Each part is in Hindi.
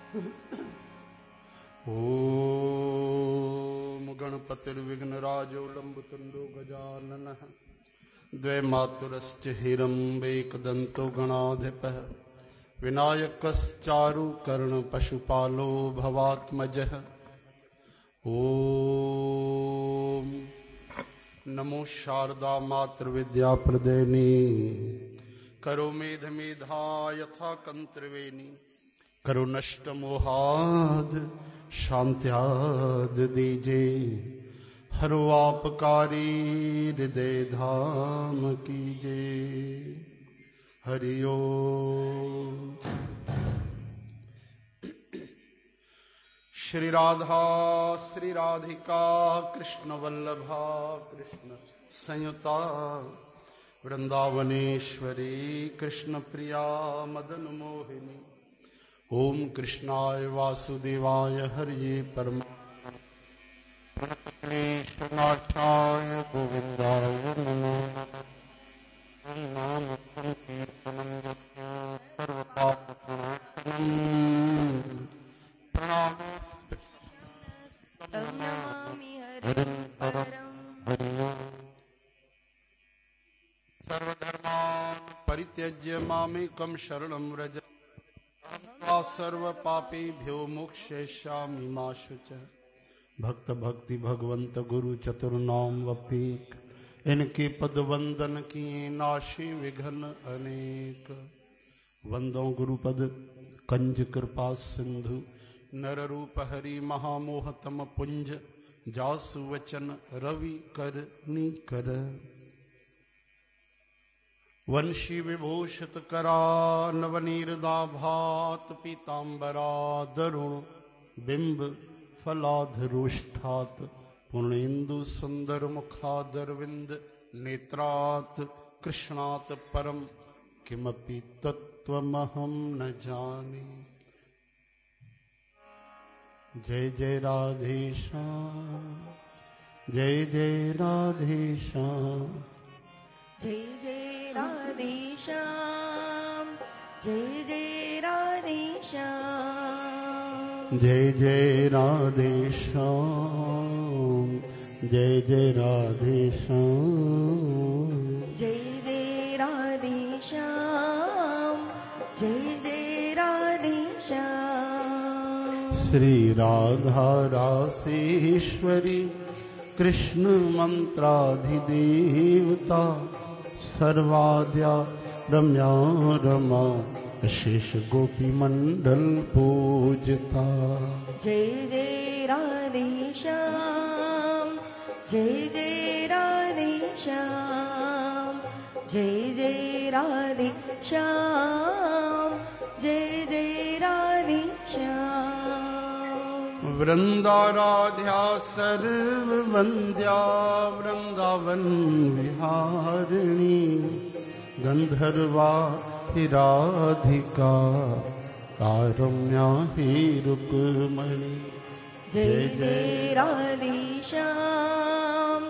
ओम गणपतिर्विघ्नराजो लंबतुंडो गजाननः द्वैमातुरश्च हिरम्बैकदन्तो गणाधिपः विनायकश्चारुकर्णपशुपालो भवात्मजः। ओम नमो शारदा मातृविद्या प्रदेनी करो मेध मेधा यथा कंत्रवेणी करो नष्ट मोहाद शांत्याद दीजे हरो आपकारी हृदय धाम कीजे। हरि ओम। श्री राधा श्री राधिका कृष्ण वल्लभा कृष्ण संयुता वृंदावनेश्वरी कृष्ण प्रिया मदन मोहिनी। ओम कृष्णाय वासुदेवाय हरिये परमात्मनाय गोविंदाय नमो नाम संकीर्तनं सर्वपापनाशनं प्रणाम नमामि हरिं परं। सर्वधर्मान् परित्यज्य मामेकं शरणं व्रज सर्व पापेभ्यो मोक्षयिष्यामि मा शुचः। भक्त भक्ति भगवंत गुरु चतुर्नाम वपीक इनके पद वंदन किए नाशे विघ्न अनेक। वंदो गुरुपद कंज कृपा सिंधु नर रूप हरि महामोहतम पुंज जासु वचन रवि कर निकर। वंशी विभूषित करा नवनीरदाभात पीतांबरा दरुण बिंब फलाधरोष्ठात पूर्णेन्दु सुंदर मुखादरविंद नेत्रात कृष्णात परम किमपि तत्त्वमहं न जाने। जय जय राधेश्याम जय जय राधेश्याम जय जय राधेश्याम जय जय राधेश्याम जय जय राधेश्याम जय जय राधेश्याम जय जय राधेश्याम जय जय राधेश्याम। श्री राधा रासेश्वरी कृष्ण मंत्राधिदेवता सर्वाद्या रम्या रमा शेष गोपी मंडल पूजता। जय जय राधेश्याम जय जय राधेश्याम जय जय राधेश्याम जय जय राधेश्याम। वृंदाराध्या सर्ववंद्या वृंदावन विहारिणी गंधर्वा राधिका कारुण्या ही रुक्मणी। जय जय राधेश्याम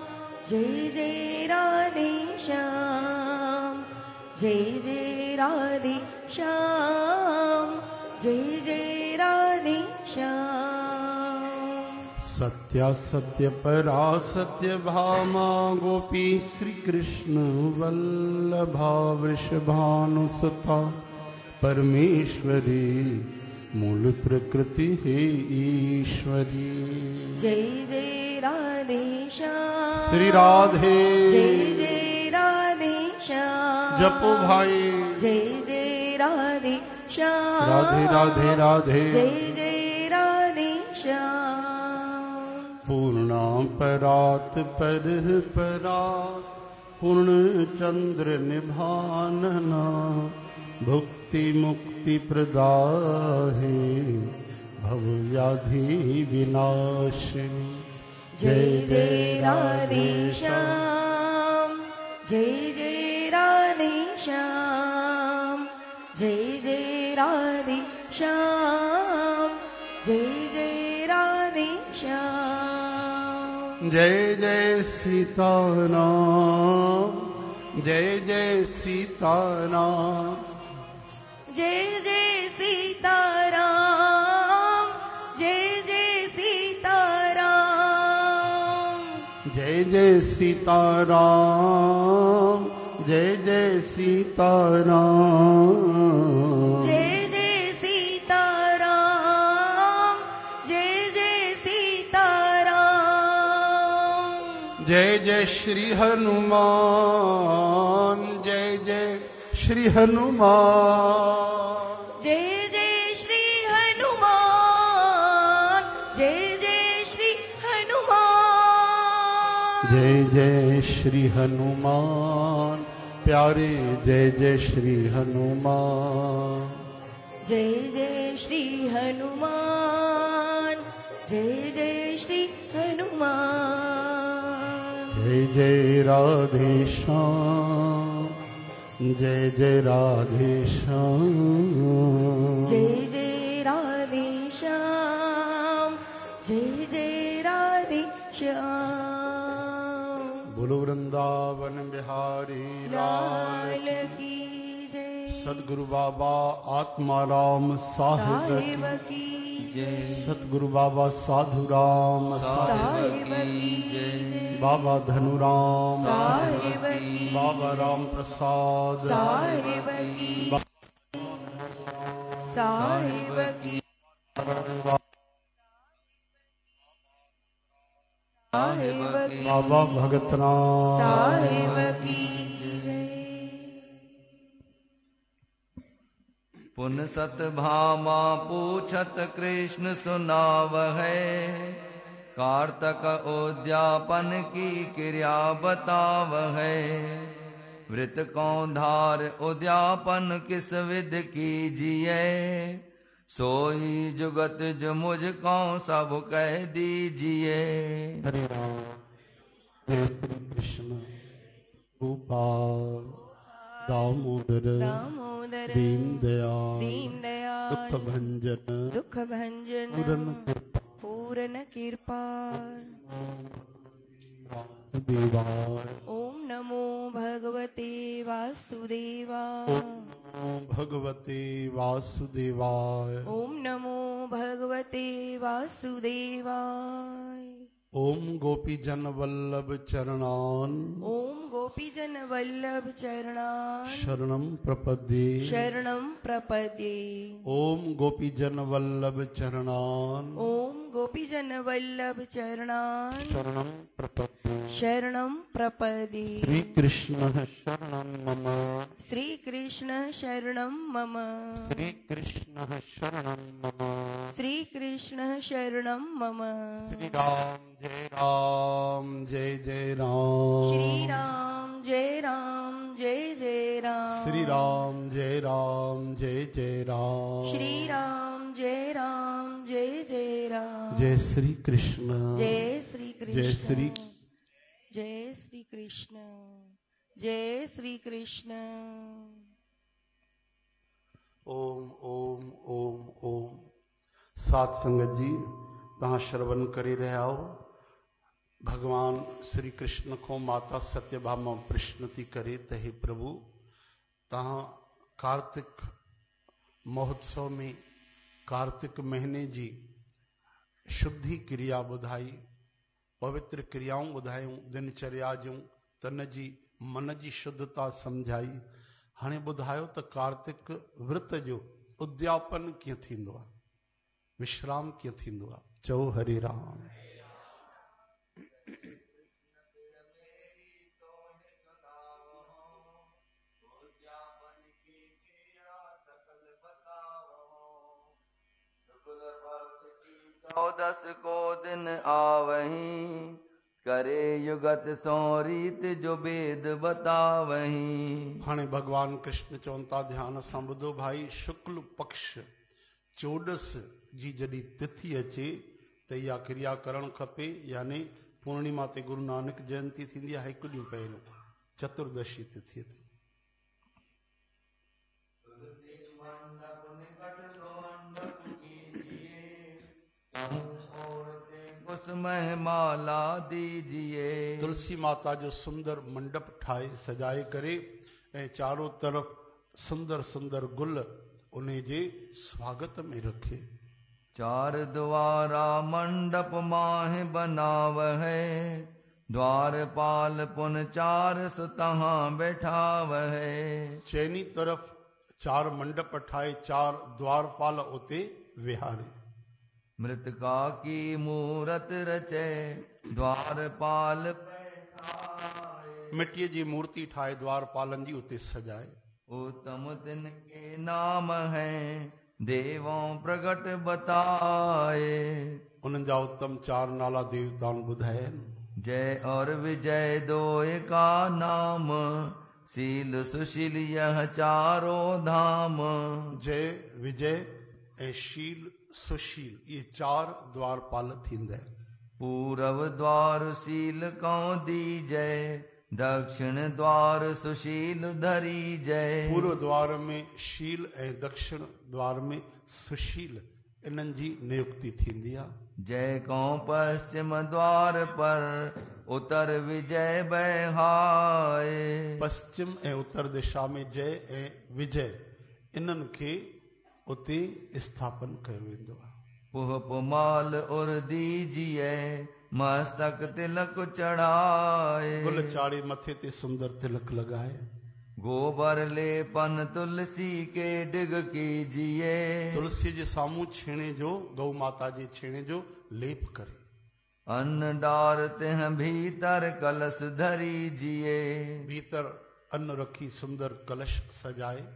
जय जय राधेश्याम जय जय राधेश्याम जय जय राधेश्याम। सत्या सत्य परा सत्य भामा गोपी श्री कृष्ण वल्लभा वृषभानुसुता परमेश्वरी मूल प्रकृति है ईश्वरी। जय जय राधेश्याम श्री राधे जय जय राधेश्याम जपो भाई जय जय राधेश्याम राधे राधे राधे जय जय राधेश्याम। पूर्णा परात पर परात पूर्ण चंद्र निभानना भुक्ति मुक्ति प्रदाहे भव व्याधि विनाशिनी। जय जय राधेश्याम जय जय राधेश्याम जय जय राधेश्याम जय जय राधेश्याम। जय जय सीताराम जय जय सीताराम जय जय सीताराम जय सीताराम, जय जय सीताराम, जय जय सीताराम, जय जय सीताराम। जय जय श्री हनुमान, जय जय श्री हनुमान, जय जय श्री हनुमान, जय जय श्री हनुमान। जय जय श्री हनुमान प्यारे, जय जय श्री हनुमान, जय जय श्री हनुमान, जय जय श्री हनुमान। जय जय राधे श्याम, जय जय राधे श्याम, जय जय राधे श्याम, जय जय राधे श्याम। बोलो वृंदावन बिहारी लाल लाल की जय, सदगुरु बाबा आत्माराम साहिब साहिब की जय, सतगुरु बाबा साधुराम साहिब की जय, बाबा धनुराम साहिब की, बाबा राम प्रसाद साहिब की, साहिब की, साहिब की, बाबा भगतनाथ साहिब की जय। पुन सत भामा पूछत कृष्ण सुनाव है, कार्तक उद्यापन की क्रिया बताव है। वृत को धार उद्यापन किस विध कीजिए, सोई जुगत जो मुझको सब कह दीजिए। हरे राम जय श्री कृष्ण गोपाल दामोदर दामोदर दीन दयाल दीन दयाल दुख भंजन दुख भंजन पूरन कृपा पूर्ण कृपा। देवाय ओम नमो भगवते वासुदेवाय, ओम भगवते वासुदेवाय, ओम नमो भगवते वासुदेवाय। ओम गोपीजन वल्लभ चरणान ओम गोपीजन वल्लभ चरणान शरणं प्रपद्ये, शरणं प्रपद्ये। ओम गोपीजन वल्लभ चरणान ओम गोपीजन वल्लभ चरणान शरणं प्रपद्ये। शरणं प्रपद्ये। श्री कृष्ण शरणं मम, श्री कृष्ण शरणं मम, श्री कृष्ण शरणं मम, श्री कृष्ण शरणं मम। श्री राम जय जय राम, श्री राम जय राम, जय जय राम। श्री राम जय जय राम, श्री राम जय राम, जय जय राम। जय श्री कृष्ण, जय श्री कृष्ण, जय श्री जय श्री कृष्ण, जय श्री कृष्ण। ओम ओम ओम ओम। सात संगत जी तहां श्रवण करे रहा हो, भगवान श्री कृष्ण को माता सत्यभामा प्रश्नति करे त हे प्रभु तहां कार्तिक महोत्सव में कार्तिक महीने जी शुद्धि क्रिया ॿुधाई, पवित्र क्रियाऊं ॿुधायूं, दिनचर्या जूं तन जी मन जी शुद्धता समझाई। हाणे ॿुधायो त कार्तिक विर्त जो उद्यापन कीअं थींदो आहे, विश्राम कीअं थींदो आहे। चओ हरे राम। चौदस को दिन आवही, करे युगत सो रीत जो वेद बतावही। हाणे भगवान कृष्ण चवनि था ध्यान सां ॿुधो भाई, शुक्ल पक्ष चोॾस जी जॾहिं तिथि अचे त इहा क्रिया करणु खपे, यानी पूर्णिमा ते गुरु नानक जयंती थींदी आहे हिकु ॾींहुं पहिरियों चतुर्दशी तिथि ते। उसमें माला दीजिए। तुलसी माता जो सुंदर मंडप ठाहे सजाए करे ऐं चारों तरफ सुंदर सुंदर गुल उन जे स्वागत में रखे। चार द्वारा मंडप माह बनाव है, द्वारपाल पुन चार सुतहाँ बैठावै। चैनी तरफ 4 मंडप ठाए, 4 द्वारपाल उते विहारे। मृतका की मूरत रचे द्वारपाल बैठाए। मिट्टीअ जी मूर्ति ठाहे द्वारपालन जी उते सजाए। उत्तम तिनके नाम है देवों प्रगट बताए। उन्हनि जा उत्तम 4 नाला देवताउनि ॿुधाइनि। जय और विजय दोय का नाम शील सुशील यह चारों धाम। जय, विजय ऐं शील सुशील ये 4 द्वारपाल थींदा आहिनि। पूरव द्वार शील कौं दीजय दक्षिण द्वार सुशील धरी जय। पूर्व द्वार में शील ऐं दक्षिण द्वार में सुशील इन्हनि जी नियुक्ति थींदी आहे। जय कौं पश्चिम द्वार पर उत्तर विजय बहाए। पश्चिम ऐं उत्तर दिशा में जय ऐं विजय इन्हनि खे उते स्थापन कयो वेंदो आहे। पुह पुमाल उर दीजिए मस्तक तिलक चढ़ाए। गुल चाढ़े मथे ते सुंदर तिलक लगाए। गोबर लेपन तुलसी के डिग कीजिए। तुलसी जे साम्हूं छेणे जो, गौ माता जे छेणे जो लेप करे। अन्न डार तिह भीतर कलश धरीजिए। भीतर अन्न रखी सुंदर कलश सजाए।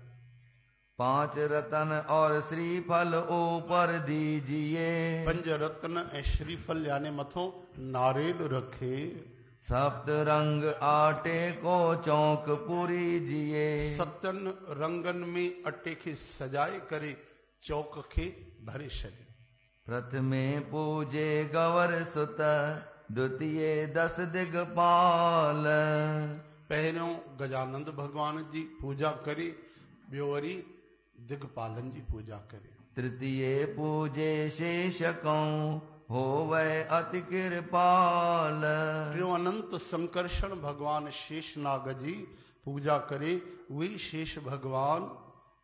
5 रतन और श्रीफल ऊपर दीजिए। 5 रत्न ऐं श्रीफल याने मथों नारेल रखे। 7 रंग आटे को चौक पूरी जिए। 7 रंगन में अटे खे सजाए करे चौक खे भरे छॾे। प्रथमे पूजे गवर सुत द्वितीय 10 दिगपाल। पहिरियों गजानंद भगवान जी पूजा करे, ॿियो वरी दिगपालन जी पूजा करे। तृतीय पूजे शेष कौं होवै अति कृपाल। टियों अनंत संकर्षण भगवान शेषनाग जी पूजा करे। उहे शेष भगवान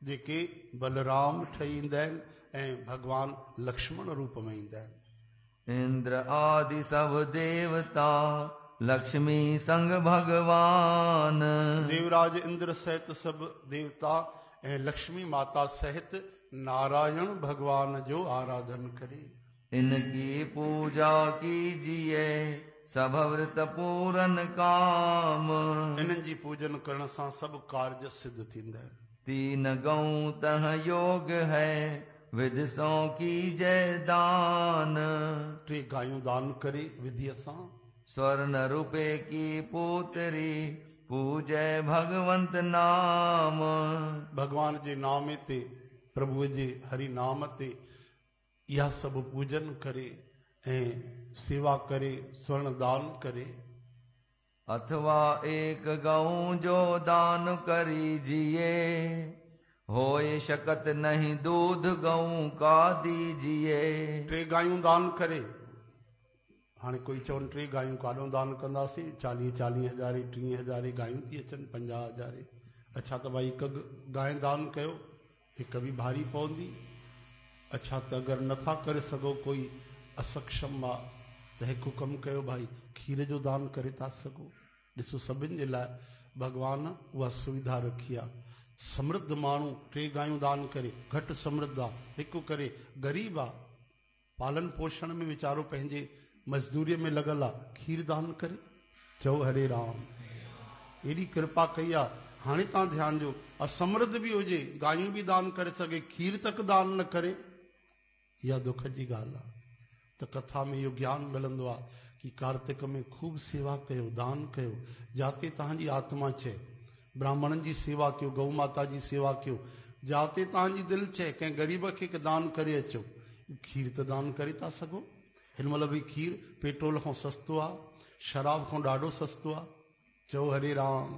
जेके बलराम ठही ईंदा आहिनि ऐं भगवान लक्ष्मण रूप में ईंदा आहिनि। इंद्र आदि सब देवता लक्ष्मी संग भगवान। देवराज इंद्र सहित सब देवता ऐं लक्ष्मी माता सहित नारायण भगवान जो आराधन करे। इनकी पूजा कीजिए सब व्रत पूरन काम। इन्हनि जी पूजन करण सां सभु कार्य सिद्ध थींदा आहिनि। 3 गऊं तह योग है विदसों की जय दान। 3 गायूं दान करे विधिअ सां। स्वर्ण रुपए की पुत्री पूजै भगवंत नाम। भगवान जे नामे ते, प्रभु जे हरि नाम ते इहा सभु पूजन करे ऐं सेवा करे, स्वर्ण दान करे। अथवा 1 गऊं जो दान करीजिए होए शकत नहीं दूध गऊं का दीजिए। 3 गायूं दान करे। हाणे कोई चवनि 3 गायूं काॾों दान कंदासीं, 40-40 हज़ार 30 हज़ार गायूं थी अचनि, 50 हज़ार। अच्छा त भाई 1 गांइ दान कयो, 1 बि भारी पवंदी। अच्छा त अगरि नथा करे सघो, कोई असक्षम आहे त 1 कमु कयो भाई, खीर जो दान करे था सघो। ॾिसो सभिनि जे लाइ भगवान उहा सुविधा रखी आहे। समृद्ध माण्हू 3 गायूं दान करे, घटि समृद्ध आहे 1 करे, ग़रीब आहे पालन पोषण में वीचारो पंहिंजे मजदूरीअ में लॻल आहे, खीर दान करे। चओ हरे राम। एॾी कृपा कई आहे। हाणे तव्हां ध्यानु ॾियो, असमृद्ध बि हुजे, गायूं बि दान करे सघे, खीर तक दान न करे, इहा दुख जी ॻाल्हि आहे। त कथा में इहो ज्ञान मिलंदो आहे कि कार्तिक में खूब सेवा कयो, दान कयो। जाते तव्हांजी आत्मा चए ब्राह्मणनि जी सेवा कयो, गौ माता जी सेवा कयो। जाते तव्हांजी दिलि चए कंहिं ग़रीब खे दान करे अचो, खीर त दान करे था सघो। हिन महिल बि खीर पेट्रोल खां सस्तो आहे, शराब खां ॾाढो सस्तो आहे। चओ हरे राम।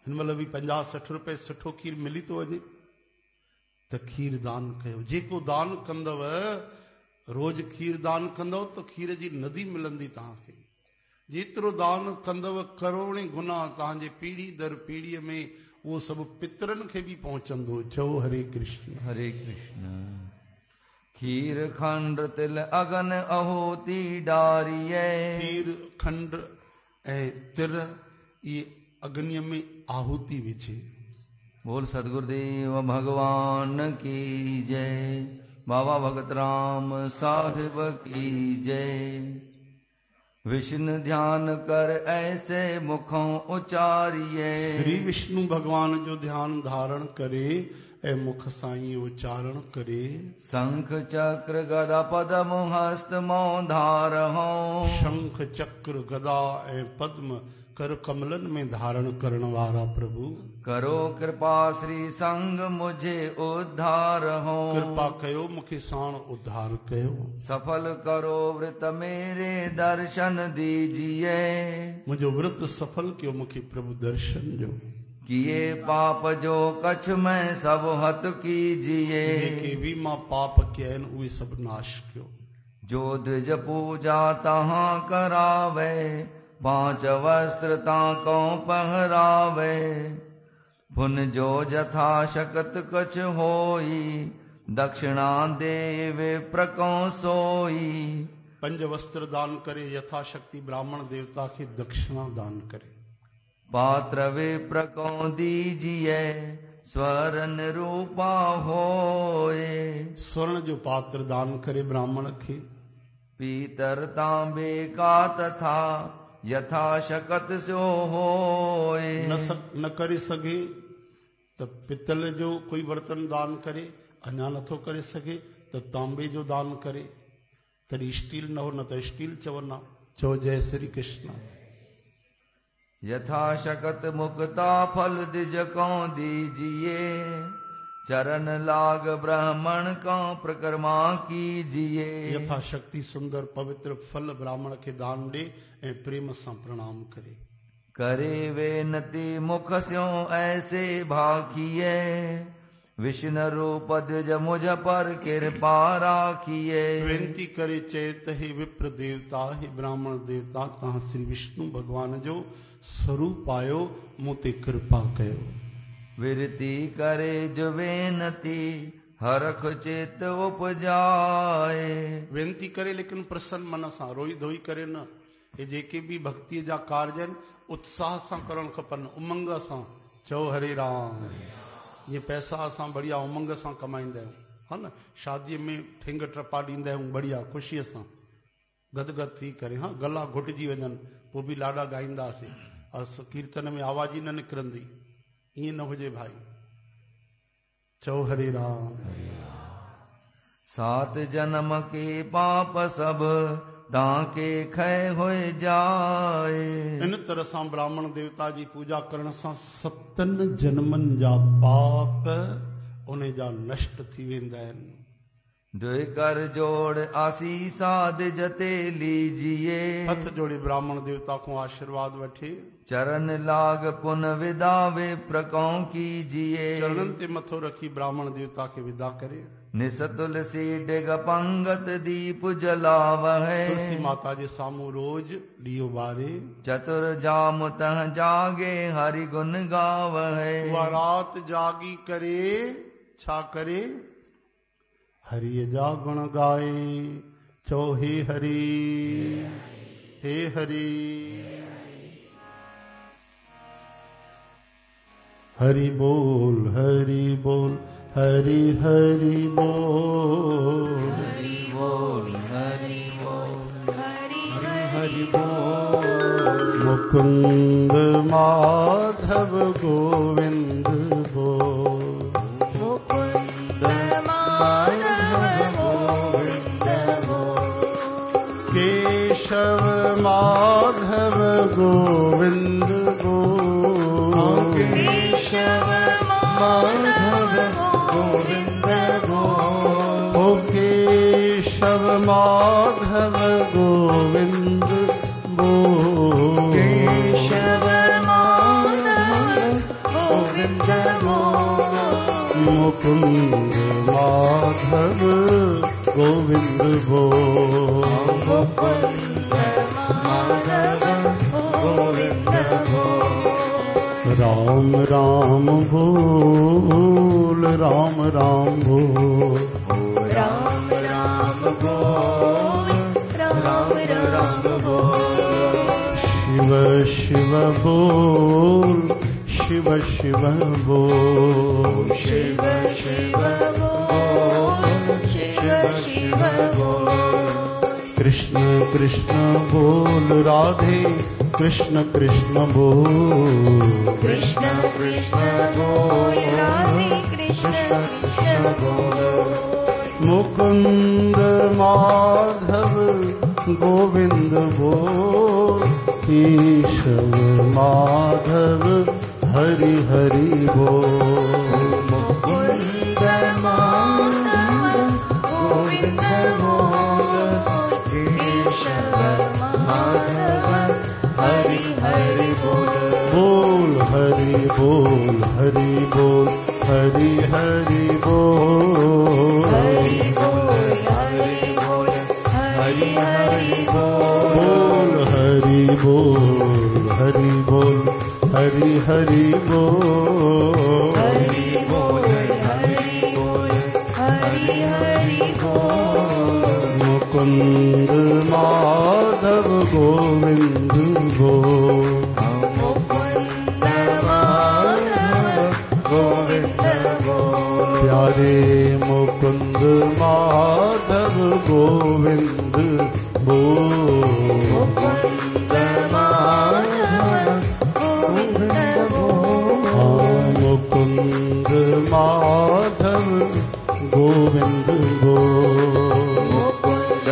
हिन महिल बि 50-60 रुपए सुठो खीर मिली थो वञे, त खीर दान कयो। जेको दान कंदव, रोज़ खीर दान कंदव त खीर जी नदी मिलंदी तव्हांखे। जेतिरो दान कंदव करोड़े गुना तव्हांजे पीढ़ी दर पीढ़ीअ में उहो सभु पितरनि खे बि पहुचंदो। चओ हरे कृष्ण। हरे कृष्ण। खीर खंड तिल अगन अहोती डारिये। खीर खंड ऐं तिर ये अग्नि में आहुति विझे। बोल सतगुरुदेव भगवान की जय। बाबा भगत राम साहिब की जय। विष्णु ध्यान कर ऐसे मुखों उचारिए। श्री विष्णु भगवान जो ध्यान धारण करे ऐं मुख साईं उच्चारण करे। शंख चक्र गदा पद्म हस्त मों धारहो। शंख चक्र गदा ऐं पद्म कर कमलन में धारण करण वाला प्रभु, करो कृपा श्री संग मुझे उद्धार हो। कृपा कयो मुखे साण उद्धार कयो। सफल करो व्रत मेरे दर्शन दीजिए। मुझो व्रत सफल कयो मुखे प्रभु दर्शन जो। किए पाप जो कछ में सब हत कीजिए। जेके भी मां पाप किया आहिनि उहे सब नाश कयो। जो द्विज पूजा तहां करावे, पांच वस्त्र ताको पहरावे। पुन जो जथा शकत कछ होई, दक्षिणा देवे प्रको सोई। पंज वस्त्र दान करे, यथाशक्ति ब्राह्मण देवता के दक्षिणा दान करे। पात्र विप्र को दीजिए, स्वर्ण रूपा होए। स्वर्ण जो पात्र दान करे ब्राह्मण के। पीतर तांबे का तथा यथाशकत सो होए। न करे सघे त पितल जो कोई बर्तन दान करे, अञा नथो करे सघे त तांबे जो दान करे। तॾहिं स्टील न हो, न त स्टील चवंदा। चओ जय श्री कृष्ण। यथाशकत मुक्ता फल द्विज को दीजिए। चरण लाग ब्राह्मण को प्रकर्मा कीजिए। यथाशक्ति सुंदर पवित्र फल ब्राह्मण के दान दे ऐं प्रेम सां प्रणाम करे। करे वेनती मुख स्यों ऐसे भाखिए। विष्णु रूप द्विज मुझ पर कृपा राखिए। वेनती करे चेत हे विप्र देवता, हे ब्राह्मण देवता, तहां श्री विष्णु भगवान जो स्वरूप आयो, मूं ते कृपा कयो। विरती करे जो वेनती, हरख चित उपजाए। वेनती करे लेकिन प्रसन्न मन सां, रोई धोई करे न। हे जेके भी भक्ति जा कार्य आहिनि उत्साह सां करण खपनि, उमंग सां। चओ हरे राम। ये पैसा असां बढ़िया उमंग सां कमाईंदा आहियूं, हा न। शादीअ में ठेंग टपा ॾींदा आहियूं बढ़िया ख़ुशीअ सां, गदगद थी करे। हा, गला घुटिजी वञनि पोइ बि लाॾा ॻाईंदासीं, कीर्तन में आवाज़ ई न निकिरंदी। ईअं न हुजे भाई। चओ हरे राम। सात जन्म के पाप सब ताके खै होए जाए। इन तरह सां ब्राह्मण देवता जी पूजा करण सां 7 जन्मनि जा पाप उन जा नष्ट थी वेंदा आहिनि। दुई कर जोड़ आसीसा दिजते लीजिए। हथ जोड़े ब्राह्मण देवता को आशीर्वाद वठे। चरण लाग पुन विदा वे प्रको कीजिए। चरणन ते मथो रखी ब्राह्मण देवता के विदा करे। निस तुलसी डिग पंगत दीप जलावहे। तुलसी माता जे सामू रोज ॾीओ बारे। चतुर जाम तह जागे हरि गुण गावहे। उहा रात जागी करे छा करे? हरि जा गुण गाए। चो हे हरि, हे हरि। हरि बोल, हरि बोल, हरि हरि बोल। हरि बोल, हरि बोल, हरि हरि बोल। मुकुंद माधव गोविंद बोल। मुकुंद माधव गोविंद बोल। केशव माधव गोविंद बोल। केशव माधव गोविंद बोल। ओ केशव माधव गोविंद बोल। केशव माधव गोविंद बोल। मुकुंद माधव गोविंद बोल। मुकुंद माधव गोविंद बोल। राम राम बोल, राम राम बोल। राम राम बोल, राम राम बोल। शिव शिव शिव बोल, शिव शिव बोल, शिव शिव बोल, शिव शिव बोल। कृष्ण कृष्ण बोल, राधे कृष्ण कृष्ण बोल, कृष्ण कृष्ण बोल, राधे कृष्ण कृष्ण बोल। मुकुंद माधव गोविंद बोल, केशव माधव हरि हरि बोल। मुकुंद माधव गोविंद बोल, केशव माधव हरि हरि बोल। बोल हरि बोल, हरि बोल, हरि हरि बोल, हरि बोल, हरि बोल, हरि हरि बोल। बोल हरि बोल, हरि बोल, हरि हरि बोल, हरि बोल, हरि बोल, हरि हरि बोल। मुकुंद माधव गोविंद बोल, मुकुंद माधव गोविंद बोल। प्यारे मुकुंद माधव गोविंद बोल, मुकुंद माधव गोविंद बोल। मुकुंद माधव गोविंद बोल, मुकुंद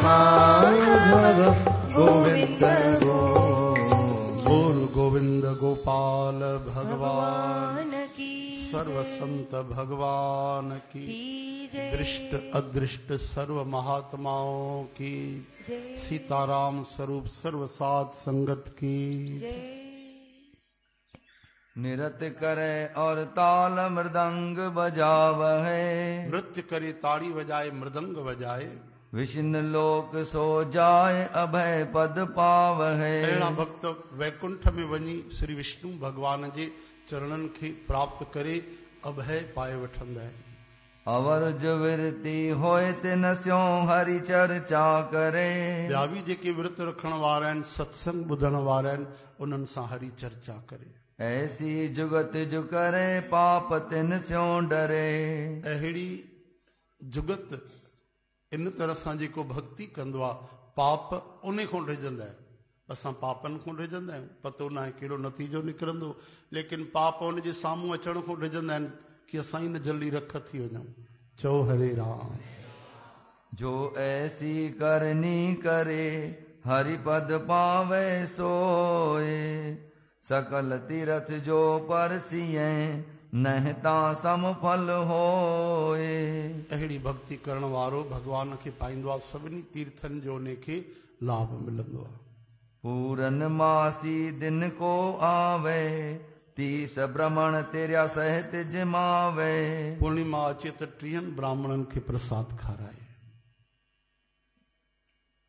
माधव गोविंद बोल। बोल गोविंद गोपाल भगवान भगवान की सर्व संत भगवान की, जय। दृष्ट अदृष्ट सर्व महात्माओं की, जय सीताराम स्वरूप सर्व साध संगत की। जय। नृत्य करे और ताल मृदंग बजावहे, नृत्य करे ताड़ी बजाए मृदंग बजाए, विष्णु लोक सो जाए अभय पद पावहे। अहिड़ा भक्त वैकुंठ में वञी श्री विष्णु भगवान जे चरणनि खे प्राप्त करे अभय पाए वठंदा आहिनि। अवर जो विरति होए तिन स्यो हरि चर्चा करे, ॿिया बि जेके विर्त रखण वारा आहिनि, सत्संग ॿुधण वारा आहिनि, उन्हनि सां हरि चर्चा करे। ऐसी जुगत जो करे पाप तिन स्यो डरे। अहिड़ी जुगत इन तरह सां जेको भक्ति कंदो आहे, पाप उन खां डिॼंदा आहिनि। असां पापनि खां डिॼंदा आहियूं, पतो न आहे कहिड़ो नतीजो निकिरंदो, लेकिन पाप उन जे साम्हूं अचण खां डिॼंदा आहिनि कि असां ई न जल्दी रख थी वञूं। चओ हरे राम। जो ऐसी करनी करे हरि पद पावे सोए, सकल तीरथ जो परसिए नहता सम फल होए। अहिड़ी भक्ति करण वारो भगवान खे पाईंदो आहे, सभिनी तीर्थनि जो उन खे लाभ मिलंदो आहे। पूरन मासी दिन को आवे, तीस ब्रह्मण तेरा सहित जिमावे। पूर्णिमा अचे त 30 ब्राह्मणनि खे प्रसाद खाराए।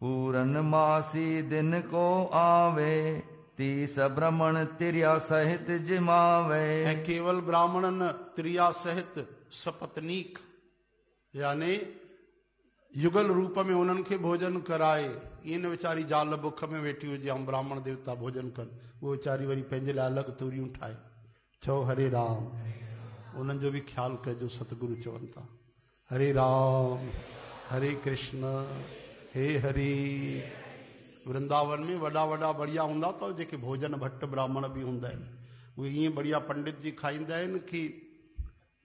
पूरन मासी दिन को आवे, तीस ब्रह्मण तिरिया सहित जिमावे। ऐं केवल ब्राह्मण न, त्रिया सहित सपत्नीक यानी युगल रूप में उन्हनि खे भोजन कराए। ईअं न वीचारी ज़ाल बुख में वेठी हुजे ऐं ब्राह्मण देवता भोजन कनि, उहो वीचारी वरी पंहिंजे लाइ अलॻि तूरियूं ठाहे। चओ हरे राम। उन्हनि जो बि ख़्यालु कजो, सतगुरु चवनि था हरे राम हरे कृष्ण हे हरि। वृंदावन में वॾा वॾा बढ़िया हूंदा अथव जेके भोजन भट्ट ब्राह्मण बि हूंदा आहिनि। उहे ईअं बढ़िया पंडित जी खाईंदा आहिनि कि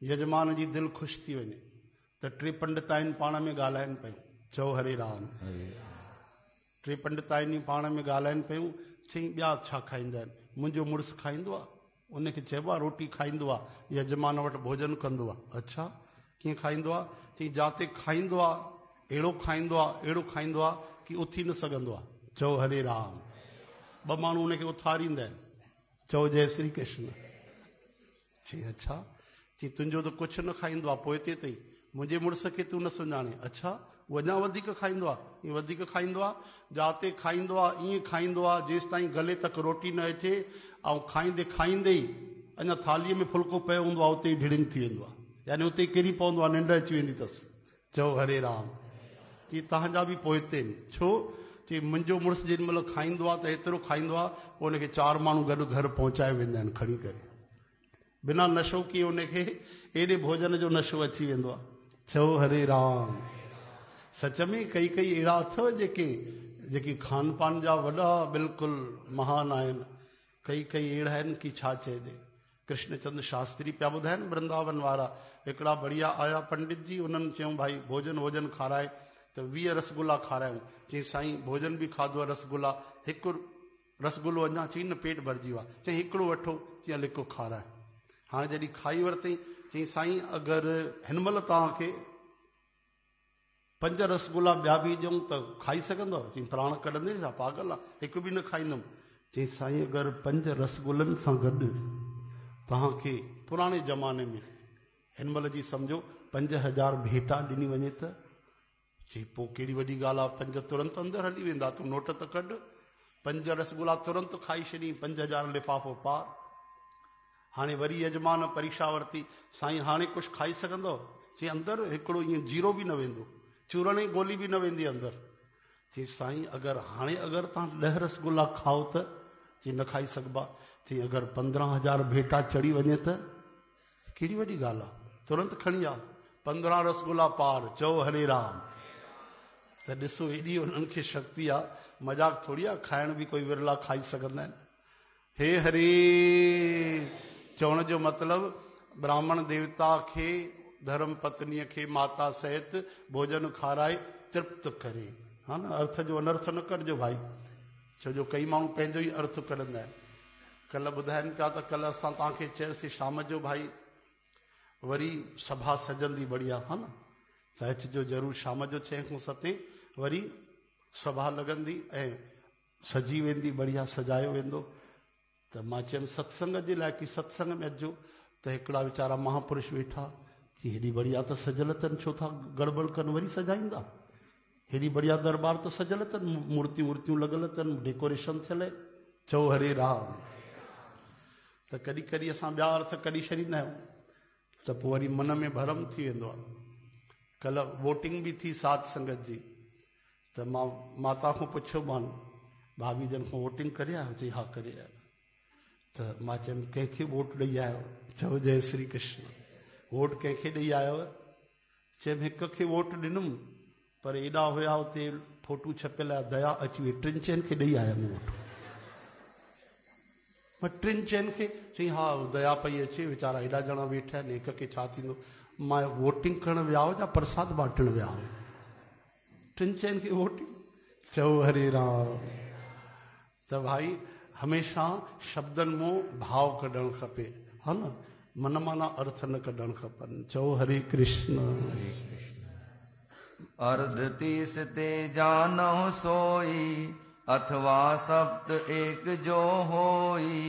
यजमान जी दिलि ख़ुशि थी वञे। त 3 पंडित आहिनि, पाण में ॻाल्हाइनि पियूं। चओ हरे राम। 3 पंडित आहिनि, पाण में ॻाल्हाइनि पियूं। चई ॿिया छा खाईंदा आहिनि? मुंहिंजो मुड़ुसु खाईंदो आहे, उनखे चइबो आहे रोटी खाईंदो आहे, यजमान वटि भोजन कंदो आहे। अच्छा कीअं खाईंदो आहे? चई जाते खाईंदो आहे अहिड़ो खाईंदो आहे, अहिड़ो खाईंदो आहे कि उथी न सघंदो आहे। चओ हरे राम। 2 माण्हू उनखे उथारींदा आहिनि। चओ जय श्री कृष्ण। चई अच्छा। चई तुंहिंजो त कुझु न खाईंदो आहे, पोइ हिते अथई। मुंहिंजे मुड़ुस खे तूं न सुञाणे। अच्छा उहो अञा वधीक खाईंदो आहे। ईअं वधीक खाईंदो आहे, जाते खाईंदो आहे ईअं खाईंदो आहे जेसि ताईं गले तक रोटी न अचे, ऐं खाईंदे खाईंदे ई अञा थालीअ में फुल्को पियो हूंदो आहे, उते ई ढिड़िंग थी वेंदो आहे, यानी उते ई किरी पवंदो आहे, निंड अची वेंदी अथसि। चओ हरे राम। चई तव्हांजा बि पोइ हिते आहिनि। छो? चई मुंहिंजो मुड़ुसु जेॾी महिल खाईंदो आहे त एतिरो खाईंदो आहे, पोइ हुनखे 4 माण्हू गॾु घर पहुचाए वेंदा आहिनि खणी करे। बिना नशो किए हुनखे एॾे भोजन जो नशो अची वेंदो आहे। चओ हरे राम। सच में कई अहिड़ा अथव जेके खान पान जा वॾा बिल्कुलु महान आहिनि, कई अहिड़ा आहिनि की छा चइजे। कृष्णचंद शास्त्री पिया ॿुधाइनि वृंदावन वारा, हिकिड़ा बढ़िया आया पंडित जी, उन्हनि चयूं भाई भोजन खाराए त 20 रसगुल्ला खारायूं। चई साईं भोजन बि खाधो आहे रसगुल्ला, हिकु रसगुल्लो अञा चई न पेट भरिजी वियो आहे। चई हिकिड़ो वठो, चई लिको खाराए। हाणे जॾहिं खाई वरितई चई साईं अगरि हिन महिल तव्हांखे 5 रसगुल्ला ॿिया बि ॾियूं त खाई सघंदव? चई प्राण कढंदे छा, पागल आहे, हिकु बि न खाईंदुमि। चई साईं अगरि 5 रसगुल्लनि सां गॾु तव्हांखे पुराणे ज़माने में हिन महिल जी सम्झो 5000 भेटा ॾिनी वञे त? चई पोइ कहिड़ी वॾी ॻाल्हि आहे, 5 तुरंत अंदरि हली वेंदा, तूं नोट त कढ। 5 रसगुल्ला तुरंत खाई छॾी, 5000 लिफ़ाफ़ो पार। हाणे वरी यजमान परीक्षा वरिती, साईं हाणे कुझु खाई सघंदव? चई अंदरि हिकिड़ो ईअं जीरो बि न वेंदो, चूरण जी गोली बि न वेंदी अंदरि। चई साईं हाणे अगरि तव्हां 10 रसगुल्ला खाओ त? चई न खाई सघिबा। चई अगरि 15000 भेटा चढ़ी वञे त? कहिड़ी वॾी ॻाल्हि आहे, तुरंत खणी आ, 15 रसगुल्ला पार। चओ हरे राम। त ॾिसो एॾी उन्हनि खे शक्ति आहे, मज़ाक थोरी आहे, खाइण बि कोई विरला खाई सघंदा आहिनि। हे हरे चवण जो मतिलबु ब्राह्मण देवता खे धर्म पत्नीअ खे माता सहित भोजन खाराए तृप्त करे। हा न, अर्थ जो अनर्थ न कढिजो भाई, छो जो कई माण्हू पंहिंजो ई अर्थ कढंदा आहिनि। कल्ह ॿुधाइनि पिया त कल्ह असां तव्हांखे चयोसीं शाम जो भाई वरी सभा सजंदी बढ़िया, हा न, त अचिजो ज़रूरु। शाम जो 6 खां 7 वरी सभा लॻंदी ऐं सजी वेंदी, बढ़िया सजायो वेंदो। त मां चयुमि सत्संग जे लाइ की सत्संग में अचिजो। त हिकिड़ा वीचारा महापुरुष वेठा, की हेॾी बढ़िया त सजल अथनि, छो था गड़बड़ कनि, वरी सजाईंदा? हेॾी बढ़िया दरबार त सजल अथनि, मूर्तियूं लॻल अथनि, डेकोरेशन थियल आहे। चओ हरे राम। त कॾहिं असां ॿिया अर्थ कढी छॾींदा आहियूं, त पोइ वरी मन में भरम थी वेंदो आहे। कल्ह वोटिंग बि थी साध संगत जी, त मां माता खां पुछियो मान, भाभी जन खां वोटिंग करे आयो? चई हा करे आयो। त मां चयुमि कंहिंखे वोट ॾेई आयो? चओ जय श्री कृष्ण। वोट कंहिंखे ॾेई आयो? चयुमि हिक खे वोट ॾिनुमि, पर एॾा हुया हुते फोटू छपियल आहे, दया अची वई, 3-4 खे ॾेई आयुमि वोट। 3-4 खे। चई हा दया पई अचे, वीचारा एॾा ॼणा वेठा आहिनि, हिक खे छा थींदो? मां वोटिंग करण विया हो या प्रसाद बांटण विया हो? 3-4 खे वोटिंग। चओ हरे राम। त भाई हमेशा शब्दनि मां भाव कढणु खपे, हा न, मन माना अर्थ न कढणु खपनि। चओ हरे कृष्ण। अर्ध तीस ते जानो सोई, अथवा सप्त एक जो होई।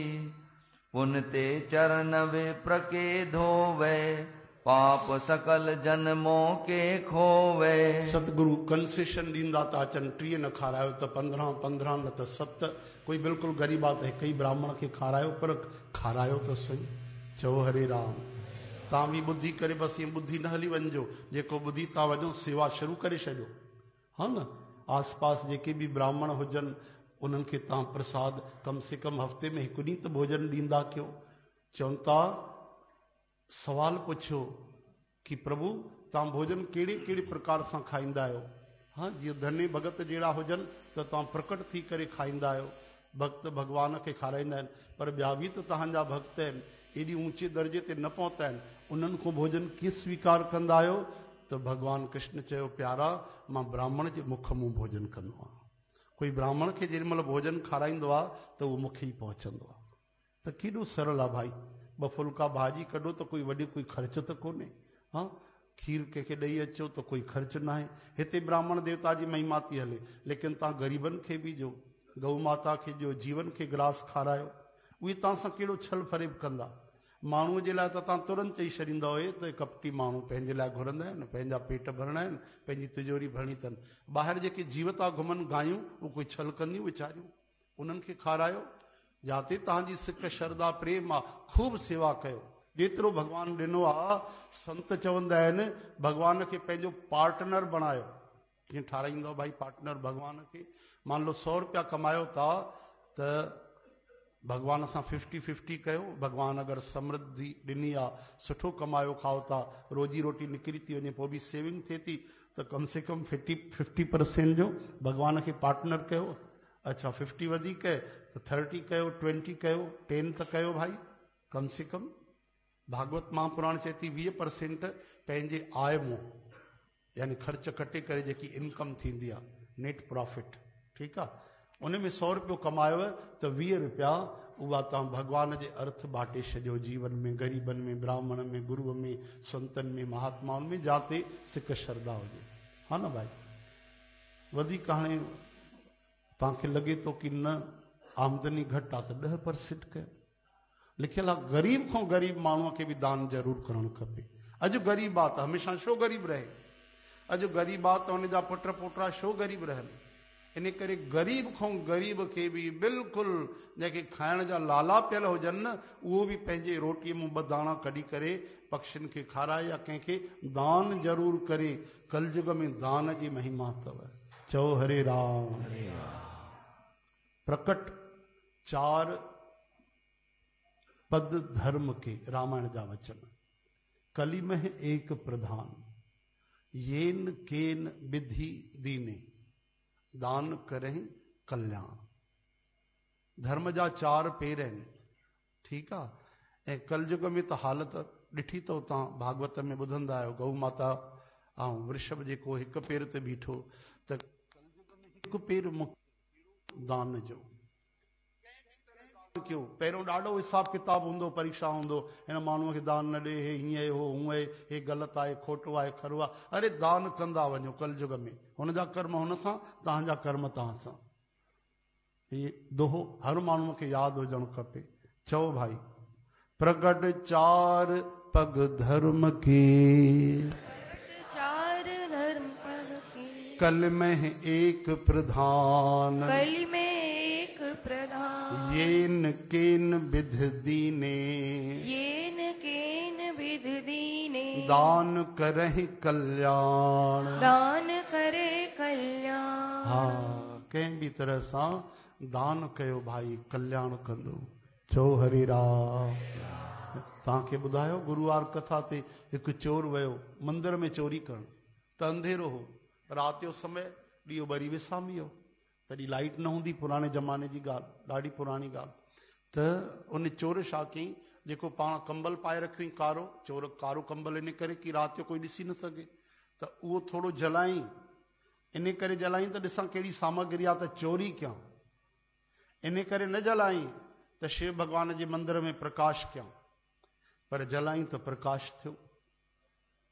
पुन ते चरण वे प्रके धोवे, पाप सकल जन्मों के खोवे। सतगुरु कंसेशन ॾींदा था अचनि, 30 न खारायो त 15 न त 7। कोई बिल्कुलु ग़रीब आहे त हिक ई ब्राह्मण खे खारायो, पर खारायो त सही। चओ हरे राम। तव्हां बि ॿुधी करे बसि ईअं ॿुधी न हली वञिजो, जेको ॿुधी था वञो सेवा शुरू करे छॾियो, हा न। आस पास जेके बि ब्राह्मण हुजनि उन्हनि खे तव्हां प्रसाद कम से कम हफ़्ते में 1 ॾींहुं त भोजन ॾींदा कयो। चवनि था सवाल पुछियो कि प्रभु तव्हां भोजन कहिड़े प्रकार सां खाईंदा आहियो? हाँ, जीअं धन्य भगत जहिड़ा हुजनि त तव्हां प्रकट थी करे खाईंदा आहियो, भक्त भगवान खे खाराईंदा आहिनि। पर ॿिया बि त तव्हांजा भक्त आहिनि, एॾी ऊचे दर्जे ते न पहुता आहिनि, उन्हनि खां भोजन कीअं स्वीकार कंदा आहियो? त भगवान कृष्ण चयो प्यारा, मां ब्राह्मण जे मुख मां भोजन कंदो आहियां। कोई ब्राह्मण खे जेॾी महिल भोजन खाराईंदो आहे त उहो मूंखे ई पहुचंदो आहे। त केॾो सरल आहे भाई, 2 फुल्का भाॼी कढो त कोई वॾी कोई ख़र्च त कोन्हे। हाँ, खीर कंहिंखे ॾेई अचो त कोई ख़र्च न आहे। हिते ब्राह्मण देवता जी महिमा थी हले, लेकिन तव्हां ग़रीबनि खे बि ॾियो, गऊ माता खे ॾियो, जीवन खे ग्रास खारायो। उहे तव्हां सां कहिड़ो छल फरेब कंदा? माण्हूअ जे लाइ त तव्हां तुरंत चई छॾींदा हुए त कपटी माण्हू पंहिंजे लाइ घुरंदा आहिनि, पंहिंजा पेट भरणा आहिनि, पंहिंजी तिजोरी भरणी अथनि। ॿाहिरि जेके जीवता घुमनि गायूं, उहे कोई छल कंदियूं वीचारियूं, उन्हनि खे खारायो। जाते तव्हांजी सिक श्रद्धा प्रेम आहे, खूब सेवा कयो। जेतिरो भगवान ॾिनो आहे, संत चवंदा आहिनि भगवान खे पंहिंजो पार्टनर बणायो। कीअं ठाराईंदो भाई पार्टनर भगवान खे? मान लो 100 रुपया कमायो था त भगवान सां 50-50 कयो। भगवान अगरि समृद्धि ॾिनी आहे, सुठो कमायो खाओ था, रोजी रोटी निकिरी थी वञे, पोइ बि सेविंग थिए थी, त कम से कम 50% जो भगवान खे पार्टनर कयो। अच्छा 50 वधीक है तो 30 कयो, 20 कयो, 10 त कयो भाई कम से कम। भागवत महापुराण चए थी 20% पंहिंजे आय मों यानी ख़र्च कटे करे जेकी इनकम थींदी आहे, नेट प्रॉफिट, ठीकु आहे, उन में 100 रुपयो कमायो त 20 रुपया उहा तव्हां भगवान जे अर्थ बांटे छॾियो, जीवन में, ग़रीबनि में, ब्राह्मण में, गुरुअ में, संतनि में, महात्माउनि में, जाते सिक श्रद्धा हुजे। हा न भाई, वधीक हाणे तव्हांखे लॻे थो कि न आमदनी घटि आहे त 10% कयो। लिखियल आहे ग़रीब खां ग़रीब माण्हूअ खे बि दान ज़रूरु करणु खपे। अॼु ग़रीब आहे त हमेशह छो ग़रीब रहे? अॼु ग़रीब आहे त हुनजा पुट पोटा छो ग़रीब रहनि? इन करे ग़रीब खां ग़रीब खे बि बिल्कुलु जंहिंखे खाइण जा लाला पियल हुजनि न, उहो बि पंहिंजे रोटीअ मां 2 दाणा कढी करे पक्षियुनि खे खाराए या कंहिंखे दान ज़रूरु करे। कलयुग में दान जी महिमा अथव। चओ हरे राम। प्रकट 4 पद धर्म के रामायण जा वचन। कली में एक प्रधान, येन केन विधि दीने, दान करें कल्याण। धर्म जा 4 पेर आहिनि, ठीकु आहे। ऐं कलयुग में त हालत ॾिठी अथव, तव्हां भागवत में ॿुधंदा आहियो, गऊ माता ऐं वृषभ जेको हिकु पेर ते बीठो, त कलयुग में हिकु पेर दान जो क्यों? पहिरियों ॾाढो हिसाब किताब हूंदो, परीक्षा हूंदो, हिन माण्हूअ खे दान न ॾे, हे हीअं हो हूअं आहे, हे ग़लति आहे, खोटो आहे, खरो आहे। अरे दान कंदा वञो कलयुग में, हुनजा कर्म हुन सां, तव्हांजा कर्म तव्हां सां। हीअ दोहो हर माण्हूअ खे यादि हुजणु खपे। चओ भाई, प्रगट 4 पग धर्म के, 4 धर्म पग के, कल में एक प्रधान, कली में एक प्रधान, येन केन विध दीने, येन केन विध दीने, दान करहि कल्याण, दान करे कल्याण। हाँ, कंहिं बि तरह सां दान कयो भाई, कल्याण कंदो। चो हरे राम। तव्हांखे ॿुधायो, गुरुवार कथा ते हिकु चोर वियो मंदिर में चोरी करणु, त अंधेरो हो, राति जो समय, ॾीओ ॿरी विसामी वियो। तॾहिं लाइट न हूंदी, पुराणे ज़माने जी ॻाल्हि, ॾाढी पुराणी ॻाल्हि। त उन चोर छा कयईं, जेको पाण कंबल पाए रखियईं कारो, चोर कारो कंबल इन करे कि राति जो कोई ॾिसी न सघे, त उहो थोरो जलाईं। इन करे जलाईं त ॾिसां कहिड़ी सामग्री आहे त चोरी कयां, इन करे न जलाईं त शिव भॻवान जे मंदिर में प्रकाश कयां, पर जलाईं त प्रकाश थियो,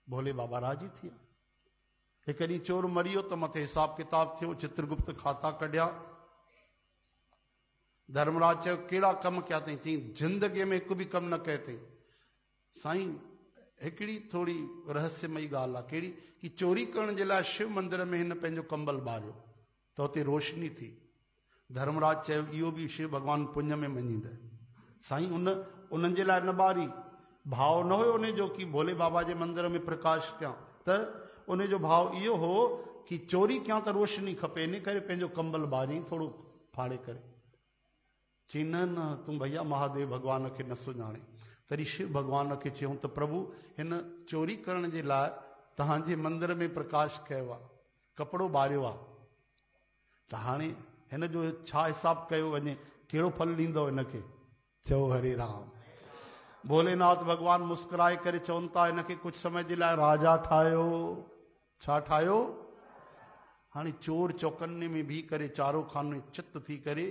भोले बाबा राजी थी विया। हिकु ॾींहुं चोर मरी वियो त मथे हिसाब किताब थियो, चित्रगुप्त खाता कढिया। धर्मराज चयो कहिड़ा कम कया अथई? चई ज़िंदगीअ में हिकु बि कमु न कयो अथई। साईं हिकिड़ी थोरी रहस्यमयी ॻाल्हि आहे, कहिड़ी कि चोरी करण जे लाइ शिव मंदिर में हिन पंहिंजो कंबल ॿारियो त हुते रोशनी थी। धर्मराज चयो इहो बि शिव भॻवानु पुञ में मञींदा। साईं उन्हनि जे लाइ न ॿारी, भाव न हुयो उन जो कि भोले बाबा जे मंदिर में प्रकाश कयां, त उन जो भाव इहो हो कि चोरी कयां त रोशनी खपे, इन करे पंहिंजो कंबल ॿारी थोरो फाड़े करे। चई न तूं भैया महादेव भॻवान खे न सुञाणे। तॾहिं शिव भॻवान खे चयूं त प्रभु हिन चोरी करण जे लाइ तव्हांजे मंदिर में प्रकाश कयो आहे, कपिड़ो ॿारियो आहे, त हाणे हिन जो छा हिसाब कयो वञे, कहिड़ो फल ॾींदव हिनखे? चओ हरे राम। भोलेनाथ भॻवानु मुस्कुराए करे चवनि था हिनखे कुझु समय जे लाइ राजा ठाहियो। छा ठाहियो? हाणे चोर चौकन्ने में बीह करे चारो खाने चित थी करे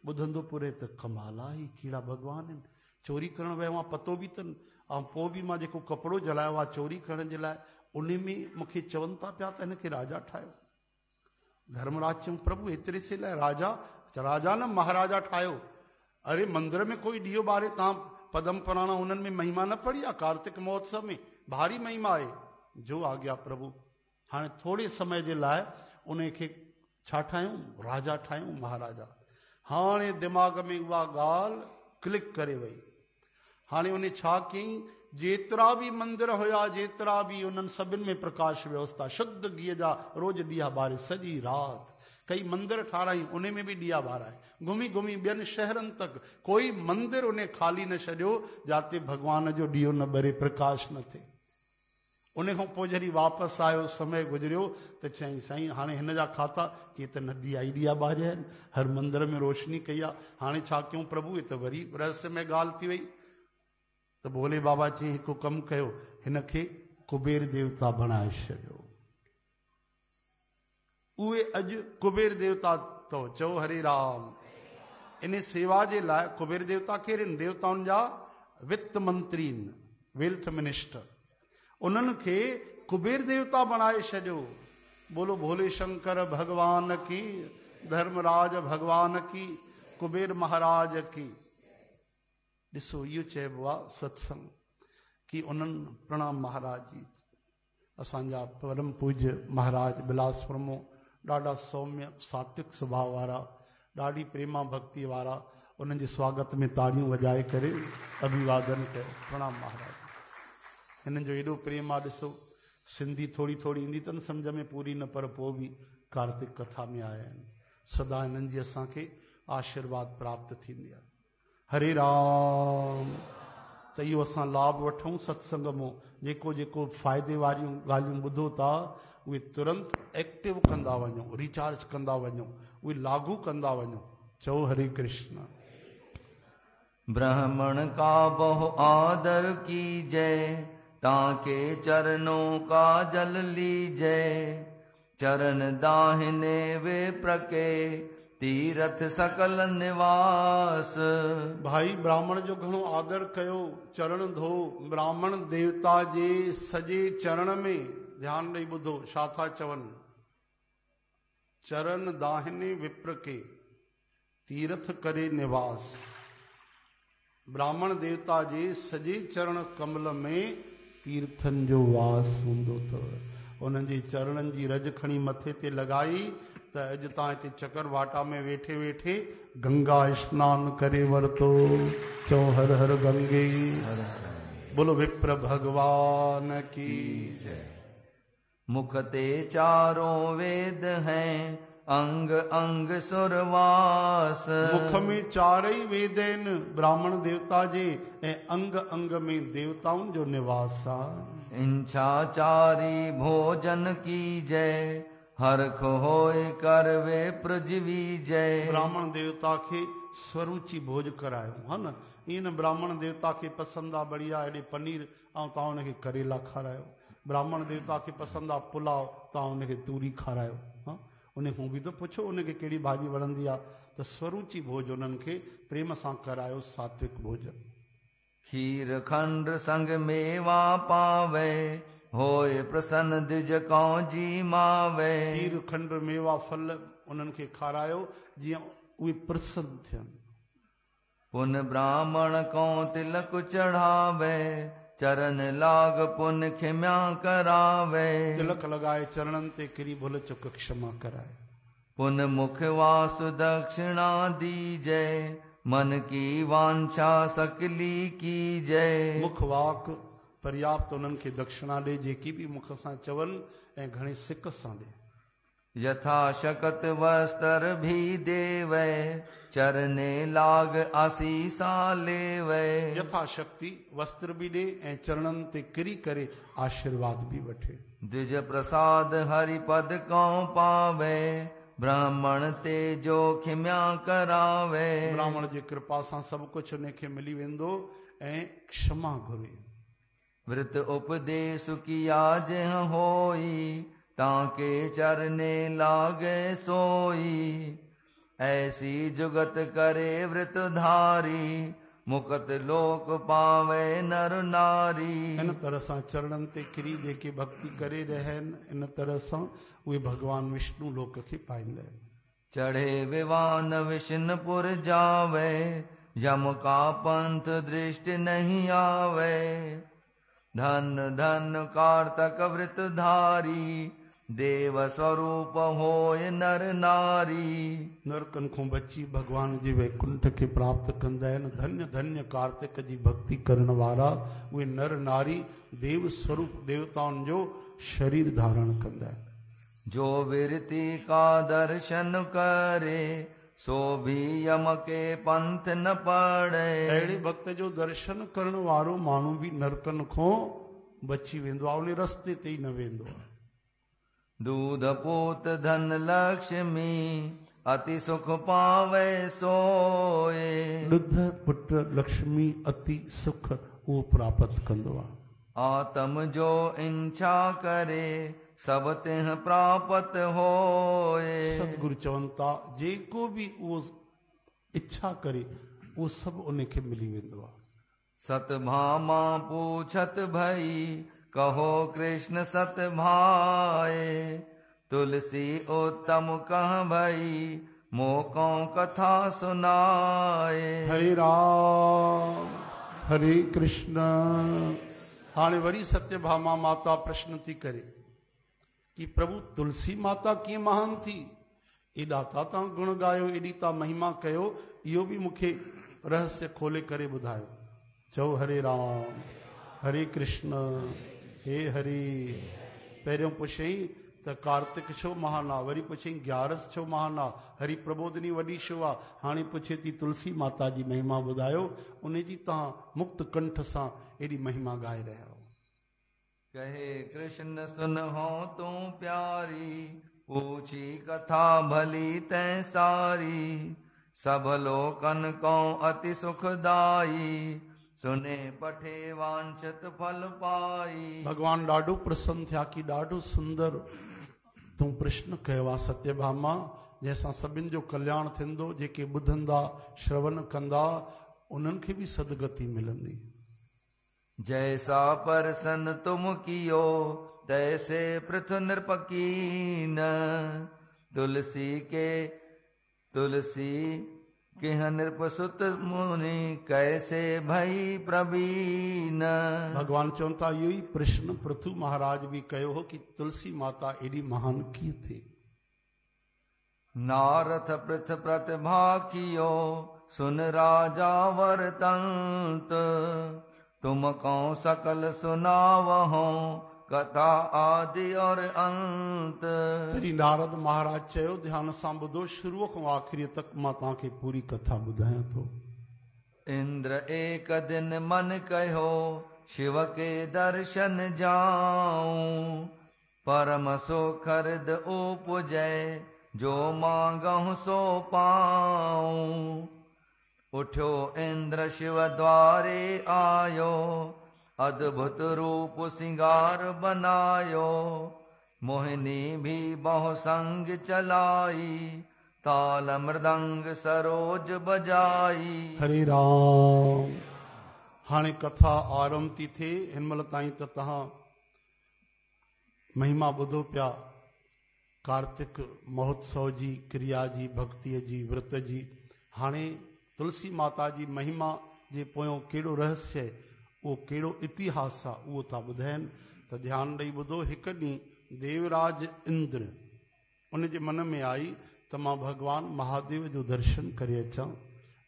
ॿुधंदो पुरे त कमाल आहे, ही कहिड़ा भॻवान आहिनि, चोरी करण वियो आहे पतो बि अथनि, ऐं पोइ बि मां जेको कपिड़ो जलायो आहे चोरी करण जे लाइ, उन में मूंखे चवनि था पिया त हिनखे राजा ठाहियो। धर्मराज चयूं प्रभु एतिरे से लाइ राजा? राजा न महाराजा ठाहियो। अरे मंदिर में कोई ॾीओ ॿारे, तव्हां पदम पुराण उन्हनि में महिमा न पढ़ी आहे? कार्तिक महोत्सव में भारी महिमा आहे। जो आ गया प्रभु। हाणे थोरे समय जे लाइ उन खे छा ठाहियूं? राजा ठाहियूं, महाराजा। हाणे दिमाग़ में उहा ॻाल्हि क्लिक करे वई। हाणे उन छा कयईं? जेतिरा बि मंदिर हुया, जेतिरा बि उन्हनि सभिनि में प्रकाश व्यवस्था, शुद्ध घीअ जा रोज़ ॾीआ ॿारे सॼी राति। कई मंदिर ठाराई, उन में बि ॾीआ ॿाराए, घुमी घुमी ॿियनि शहरनि तक कोई मंदिर उन ख़ाली न छॾियो जिते भॻवान जो ॾीओ न ॿरे, प्रकाश न थिए। उन खां पोइ जॾहिं वापसि आयो, समय गुज़रियो त चई साईं हाणे हिन जा खाता कीअं त न ॾीआ ई ॾीआ ॿारिया आहिनि, हर मंदिर में रोशनी कई आहे, हाणे छा कयूं प्रभु? हे त वरी रहस्यमय ॻाल्हि थी वई। त भोले बाबा चई हिकु कमु कयो, हिन खे कुबेर देवता बणाए छॾियो। उहे अॼु कुबेर देवता अथव। चओ हरे राम। इन सेवा जे लाइ कुबेर देवता केरु आहिनि? देवताउनि जा वित्त मंत्री आहिनि, वेल्थ मिनिस्टर। उन्हनि खे कुबेर देवता बणाए छॾियो। बोलो भोले शंकर भगवान की, धर्मराज भगवान की, कुबेर महाराज की। ॾिसो इहो चइबो आहे सत्संग की उन्हनि प्रणाम महाराज जी, असांजा परम पूज्य महाराज बिलासपुर में ॾाढा सौम्य सात्विक स्वभाव वारा, ॾाढी प्रेमा भक्ति वारा, उन्हनि जे स्वागत में ताड़ियूं वॼाए करे अभिवादन कयो, प्रणाम महाराज। हिननि जो एॾो प्रेम आहे। ॾिसो सिंधी थोड़ी थोड़ी ईंदी अथनि सम्झ में, पूरी न, पर पोइ बि कार्तिक कथा में आया आहिनि। सदा हिननि जी असांखे आशीर्वाद प्राप्त थींदी आहे। हरे राम। त इहो असां लाभ वठूं सत्संग मां। जेको जेको फ़ाइदे वारियूं ॻाल्हियूं ॿुधो था उहे तुरंत एक्टिव कंदा वञो, रिचार्ज कंदा वञो, उहे लागू कंदा वञो। चओ हरे कृष्ण। ब्राह्मण का बहु आदर कीजय, ताके चरणों का जल लीजय। चरण दाहिने वे प्रके, तीरथ सकल निवास। भाई ब्राह्मण जो घणो आदर कयो, चरण धो। ब्राह्मण देवता जे सॼे चरण में, ध्यान ॾेई ॿुधो छा था चवनि, चरण दाहिने विप्र के तीर्थ करे निवास। ब्राह्मण देवता जे सॼे चरण कमल में तीर्थनि जो वास हूंदो अथव। उन्हनि जे चरणनि जी रज खणी मथे ते लॻाई त अॼु तव्हां हिते चकर वाटा में वेठे वेठे गंगा स्नान करे वरितो। चओ हर हर गंगे। बोलो विप्र भगवान की जय। मुख ते चारों वेद हैं, अंग अंग सुरवास। मुख में चारई वेद आहिनि ब्राह्मण देवता जे, ऐं अंग अंग में देवताउनि जो निवास आहे। इंछाचारी भोजन की जय, हरख होय करवे पृथ्वी जय। ब्राह्मण देवता खे स्वरूचि भोज करायो, है न। ईअं न ब्राह्मण देवता खे पसंदि आहे बढ़िया हेॾे पनीर, ऐं तव्हां हुनखे करेला खारायो। ब्राह्मण देवता खे पसंदि आहे पुलाव, तव्हां हुनखे तूरी खारायो। हा, उन खां बि त पुछो उनखे कहिड़ी भाॼी वणंदी आहे। त स्वरूचि भोज उन्हनि खे प्रेम सां करायो, सात्विक भोजन। खीर खंड संग मेवा पावे, होय प्रसन्न द्विज कौं जी मावे। खीर खंड मेवा फल उन्हनि खे खारायो जीअं उहे प्रसन्न थियनि। पुन ब्राह्मण कौं तिलक चढ़ावे, चरण लाग पुन खिम्या करावे। तिलक लगाए चरणनि ते किरी भुल चुक क्षमा कराए। पुन मुख वासु दक्षिणा दीजय, मन की वांछा सकली की जय। मुख वाक पर्याप्त उन्हनि खे दक्षिणा ॾे, जेकी बि मुख सां चवनि, ऐं घणे सिक सां ॾे। यथा शकत वस्त्र भी देवै, चरने लाग आसीसा लेवै। यथा शक्ति वस्त्र बि ॾे ऐं चरणनि ते किरी करे आशीर्वाद बि वठे। द्विज प्रसाद हरिपद कौं पावे, ब्राह्मण ते जो खिम्या करावे। ब्राह्मण जी कृपा सां सभु कुझु उनखे मिली वेंदो ऐं क्षमा घुरे। व्रत उपदेश किया जह होई, ताके चरने लागे सोई। ऐसी जुगत करे व्रत धारी, मुकत लोक पावे नर नारी। इन तरह सां चरणनि ते किरी जेके भक्ति करे रहिया आहिनि, इन तरह सां उहे भगवान विष्णु लोक खे पाईंदा आहिनि। चढ़े विवान विष्णुपुर जावे, यम का पंथ दृष्टि नहीं आवे। धन धन कार्तक व्रत धारी, देव स्वरूप होय नर नारी। नरकन खां बची भगवान जे वैकुंठ खे प्राप्त कंदा आहिनि। धन्य धन्य कार्तिक जी भक्ति करण वारा उहे नर नारी देव स्वरूप देवताउनि जो शरीर धारण कंदा आहिनि। जो विरति का दर्शन करे सो भी यम के पंथ न पड़े। अहिड़े भक्त जो दर्शन करण वारो माण्हू बि नरकन खां बची वेंदो आहे, उन रस्ते ते ई न वेंदो आहे। दूध पूत धन लक्ष्मी अति सुख पावे सोए। ॾुध पुत्र लक्ष्मी अति सुख उहो प्राप्त कंदो आहे। आत्म जो इच्छा करे सब तिह प्राप्त होए। सतगुरु चवनि था जेको बि उहो इच्छा करे उहो सभु उनखे मिली वेंदो आहे। सतभामा पूछत भई कहो कृष्ण सत भाए। तुलसी उत्तम कह भई मोको कथा सुनाए। हरे राम हरे कृष्ण। हाणे वरी सत्यभामा माता प्रश्न थी करे कि प्रभु तुलसी माता कीअं महान थी? एॾा था तव्हां गुण ॻायो, एॾी था महिमा कयो, इहो बि मूंखे रहस्य खोले करे ॿुधायो। चओ हरे राम हरे कृष्ण हे हरि। पहिरियों पुछई त कार्तिक छो महान आहे, वरी पुछई ग्यारस छो महान आहे, हरि प्रबोधनी वॾी छो आहे, हाणे पुछे थी तुलसी माता जी महिमा ॿुधायो। उन जी तव्हां मुक्त कंठ सां एॾी महिमा ॻाए रहिया हो। कहे कृष्ण सुन हो तू प्यारी पूछी कथा भली तै सारी। सब लोकन को अति सुखदाई सुने पठे वांछित फल पाई। भगवान ॾाढो प्रसन्न थिया कि ॾाढो सुंदर तूं प्रश्न कयो आहे सत्यभामा, जंहिंसां सभिनि जो कल्याण थींदो। जेके ॿुधंदा श्रवण कंदा उन्हनि खे बि सदगति मिलंदी। जैसा परसन तुम कियो तैसे पृथु नृपकीन। तुलसी किह नृपसुत मुनि कैसे भई प्रवीण। भगवान चवनि था इहो ई प्रश्न पृथु महाराज भी कयो हो कि तुलसी माता एडी महान कीअं थी। नारथ पृथ प्रतिभा कियो सुन राजा वरतंत। तुम कौ सकल सुनावहो कथा आदि और अंत। तरी नारद महाराज चयो ध्यान सां ॿुधो, शुरूअ खां आख़िरी तक मां तव्हांखे पूरी कथा ॿुधायां थो। इंद्र एक दिन मन कहो शिव के दर्शन जाऊं। परम सुखर्द उपजय जो मांगहु सो पाऊं। उठ्यो इंद्र शिव द्वारे आयो अद्भुत रूप सिंगार बनायो। मोहिनी भी बहु संग चलाई ताल मृदंग सरोज बजाई। हरे राम। हाणे कथा आरंभ थी थिए। हिनमहिल ताईं त तव्हां महिमा ॿुधो पिया कार्तिक महोत्सव जी, क्रिया जी, भक्तिअ जी, व्रत जी। हाणे तुलसी माता जी महिमा जे पोयों कहिड़ो रहस्य आहे, उहो कहिड़ो इतिहास आहे, उहो था ॿुधाइनि। त ध्यानु ॾेई ॿुधो। हिकु ॾींहुं देवराज इंद्र उन जे मन में आई त मां भगवान महादेव जो दर्शन करे अचां,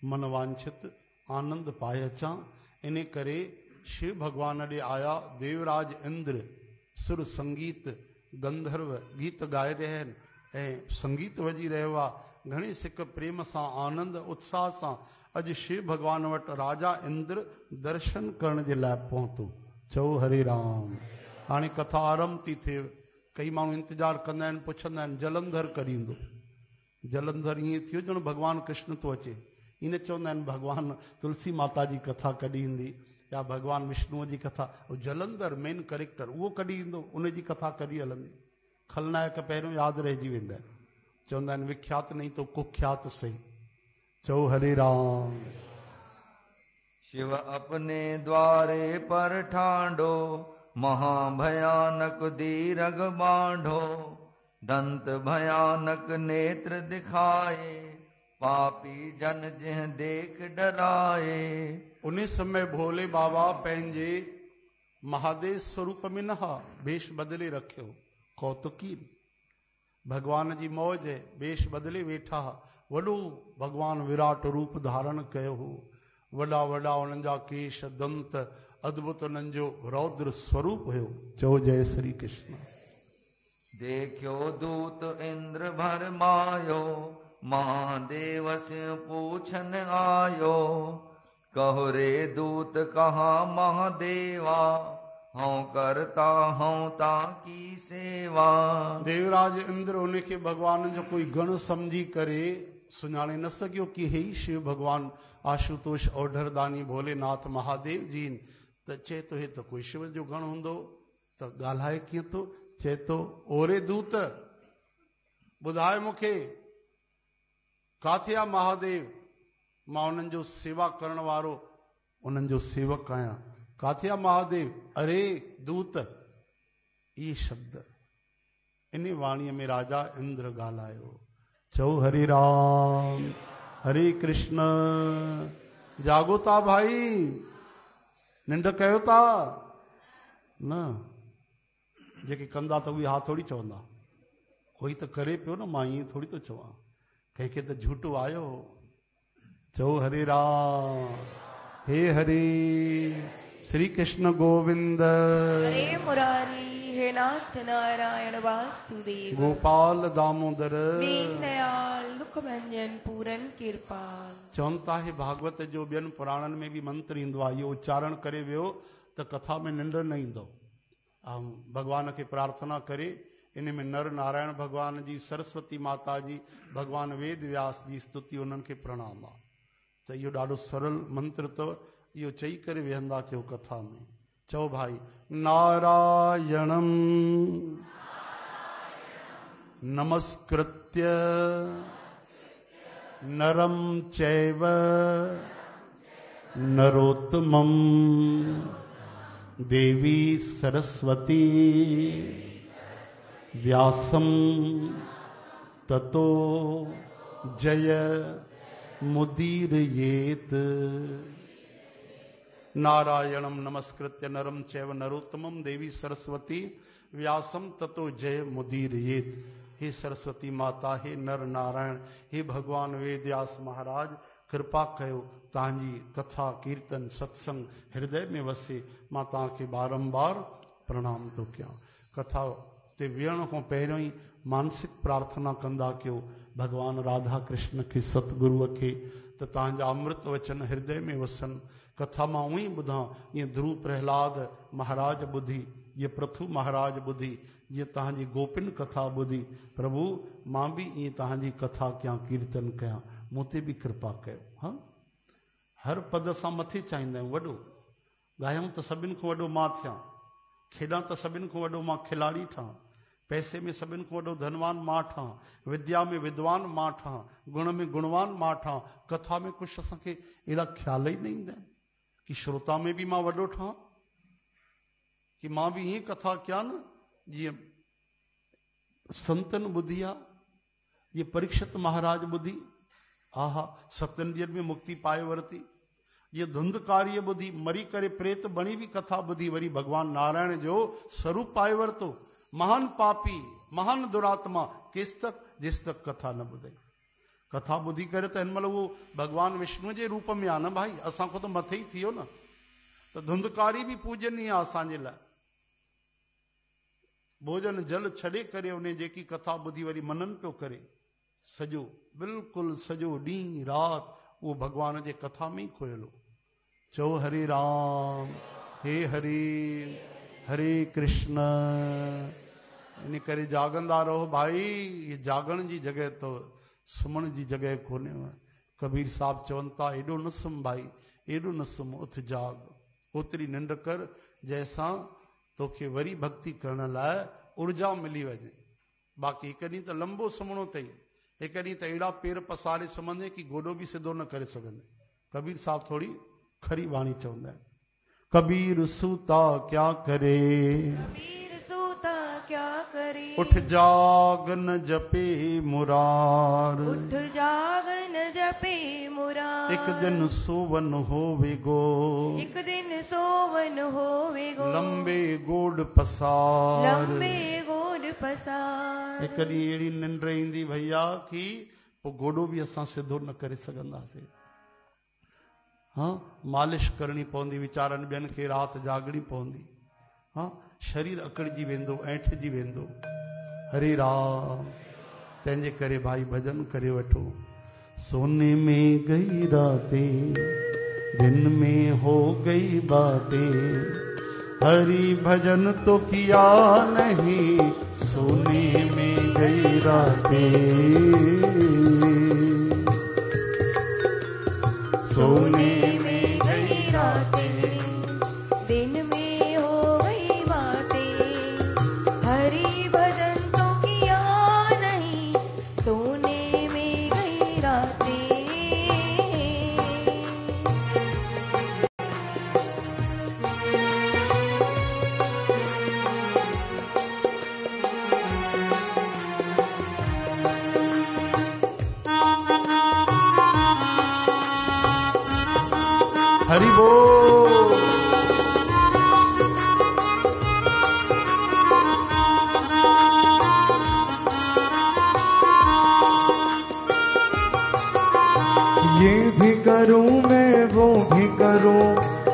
मन वांछित आनंद पाए अचां। इन करे शिव भगवान ॾे आया। देवराज इंद्र सुर संगीत गंधर्व गीत ॻाए रहिया आहिनि ऐं संगीत वॼी रहियो आहे। घणे सिक प्रेम सां आनंद उत्साह सां अॼु शिव भगवान वटि राजा इंद्र दर्शन करण जे लाइ पहुतो। चओ हरे राम। हाणे कथा आरंभ थी थिए। कई माण्हू इंतज़ारु कंदा आहिनि, पुछंदा आहिनि जलंधर कॾहिं ईंदो। जलंधर ईअं थियो ॼण भगवान कृष्ण थो अचे। इन चवंदा आहिनि भगवान तुलसी माता जी कथा कॾहिं ईंदी या भगवान विष्णुअ जी कथा। जलंधर मेन कैरेक्टर उहो कॾहिं ईंदो, उन जी कथा कॾहिं हलंदी। खलनायक पहिरियों यादि रहिजी वेंदा आहिनि। चवंदा आहिनि विख्यात नहीं तो कुख्यात सही। चओ हरे राम। शिव अपने द्वारे पर ठांडो महाभयानक दीर्घ बांधो। दंत भयानक नेत्र दिखाए पापी जन जिह देख डराए। उन समय भोले बाबा पंहिंजे महादेव स्वरूप में न हा, वेश बदले रखियो। कौतुकी। भगवान जी मौज है, वेश बदले वेठा, वॾो भगवान विराट रूप धारण कयो हो। वॾा वॾा उन्हनि जा केश दंत, अद्भुत उन्हनि जो रौद्र स्वरूप हुयो। चओ जय श्री कृष्ण। देखियो दूत इंद्र भर मायो, महादेव से पूछन आयो। कहो रे दूत कहाँ महादेवा, हूँ करता हूँ ताकी सेवा। देवराज इंद्र उनखे भगवान जो कोई गण समझी करे सुञाणे न सघियो कि हे शिव भगवान आशुतोष ओढ़रदानी भोलेनाथ महादेव जी। त चए तो हे तो कोई शिव जो गण हूंदो, त ॻाल्हाए कीअं तो? चए तो ओरे दूत ॿुधाए मूंखे काथे आहे महादेव, मां उन्हनि जो सेवा करण वारो उन्हनि जो सेवक आहियां। काथे आहे महादेव? अरे दूत, ये शब्द इन वाणीअ में राजा इंद्र ॻाल्हायो। चओ हरे राम हरे कृष्ण। जागो था भाई, निंड कयो था न? जेके कंदा त उहे हा थोड़ी चवंदा, कोई त करे पियो न, मां ईअं थोड़ी तो चवां, कंहिंखे त झूठो आयो। चओ हरे राम हे हरे श्री कृष्ण गोविंद, हरे मुरारी हे नाथ नारायण वासुदेव, गोपाल दामोदर दीन दयाल दुख भंजन पूरन कृपाल। चवनि था हे भागवत जो ॿियनि पुराणनि में बि मंत्र ईंदो आहे, इहो उच्चारण करे वियो त कथा में निंड न ईंदो। भगवान खे प्रार्थना करे, इन में नर नारायण भगवान जी, सरस्वती माता जी, भगवान वेद व्यास जी स्तुति, उन्हनि खे प्रणाम आहे। त इहो ॾाढो सरल मंत्र अथव, इहो चई करे वेहंदा कयो कथा में। चओ भाई नारायणं नमस्कृत्य नरं चैव नरोत्तमं देवी सरस्वती व्यासं ततो जय मुदीरयेत। नारायणं नमस्कृत्य नरं चैव नरोत्तमं देवी सरस्वती व्यासं ततो जय मुदीरयेत। हे सरस्वती माता, हे नर नारायण, हे भगवान वेद व्यास महाराज, कृपा कयो, तव्हांजी कथा कीर्तन सत्संग हृदय में वसे। मां तव्हांखे बारंबार प्रणाम थो कयां। कथा ते विहण खां पहिरियों ई मानसिक प्रार्थना कंदा कयो भगवान राधा कृष्ण खे, सतगुरुअ खे, त तव्हांजा अमृत वचन हृदय में वसनि। कथा मां उहो ई ॿुधां, ईअं ध्रुव प्रहलाद महाराज ॿुधी, ये पृथु महाराज ॿुधी, ये तव्हांजी गोपिन कथा ॿुधी, प्रभु मां बि ईअं तव्हांजी कथा कयां, कीर्तन कयां, मूं ते बि कृपा कयो। हा, हर पद सां मथे चाहींदा आहियूं वॾो, ॻायूं त सभिनि खां वॾो मां थियां, खेॾां त सभिनि खां वॾो मां खिलाड़ी ठहां, पैसे में सभिनि खां वॾो धनवान मां ठहां, विद्या में विद्वान मां ठहां, गुण में गुणवान मां ठहां। कथा में कुझु असांखे अहिड़ा ख़्याल ई न ईंदा आहिनि कि श्रोता में बि मां वॾो ठहां, कि मां बि हीअं कथा कयां न जीअं संतन ॿुधी आहे, ये परीक्षित महाराज ॿुधी, आहा 7 ॾींहंनि में मुक्ति पाए वरिती। ये धुंधकारी ॿुधी, मरी करे प्रेत बणी बि कथा ॿुधी, वरी भगवान नारायण जो स्वरूप पाए वरितो। महान पापी, महान दुरात्मा, केस तक जेस तक कथा न ॿुधे। कथा ॿुधी करे त हिन महिल उहो भगवान विष्णु जे रूप में आहे न भाई, असांखो त मथे ई थियो न। त धुंधकारी बि पूजनीय आहे असांजे लाइ। भोजन जल छॾे करे उन जेकी कथा ॿुधी वरी मनन पियो करे, सॼो बिल्कुलु सॼो ॾींहुं राति उहो भगवान जे कथा में ई खोयलो। चओ हरे राम हे हरे हरे कृष्ण। इन करे जागंदा रहो भाई, ये जागण जी जॻह तो सुम्हण जी जॻह कोन्हे। कबीर साहब चवनि था, एॾो न सुम्ह भाई, एॾो न सुम्ह, उथ जाग, ओतिरी निंड कर जंहिंसां तोखे वरी भक्ति करण लाइ ऊर्जा मिली वञे। बाक़ी हिकु ॾींहुं त लंबो सुम्हणो अथई, हिकु ॾींहुं त अहिड़ा पेर पसारे सुम्हंदे कि गोॾो बि सिधो न करे सघंदे। कबीर साहब थोड़ी खरी वाणी चवंदा आहिनि, कबीर सूता क्या करे, कबीर सूता क्या करे, उठ जाग न जपे मुरार, उठ जाग न जपे मुरार, एक दिन सोवन होवे गो, एक दिन सोवन होवे गो, लंबे गोड पसार, लंबे गोड पसार। एक ॾींहुं अहिड़ी निंड ईंदी भैया कि पोइ गोॾो बि असां सिधो न करे सघंदासीं। हाँ, मालिश करणी पवंदी वीचारनि, ॿियनि खे राति जागणी पवंदी। हाँ, शरीर अकड़जी वेंदो, ऐंठजी वेंदो। हरे राम। तंहिंजे करे भाई भजन करे वठो। सोने में गई रातें, दिन में हो गई बातें, हरि भजन तो किया नहीं, सोने में गई रातें, सोने में गई रातें, दिन में हो गई बातें, हरि भजन तो किया नहीं, सोने में गई रातें। हरि बोल। ये भी करूं मैं वो भी करूं,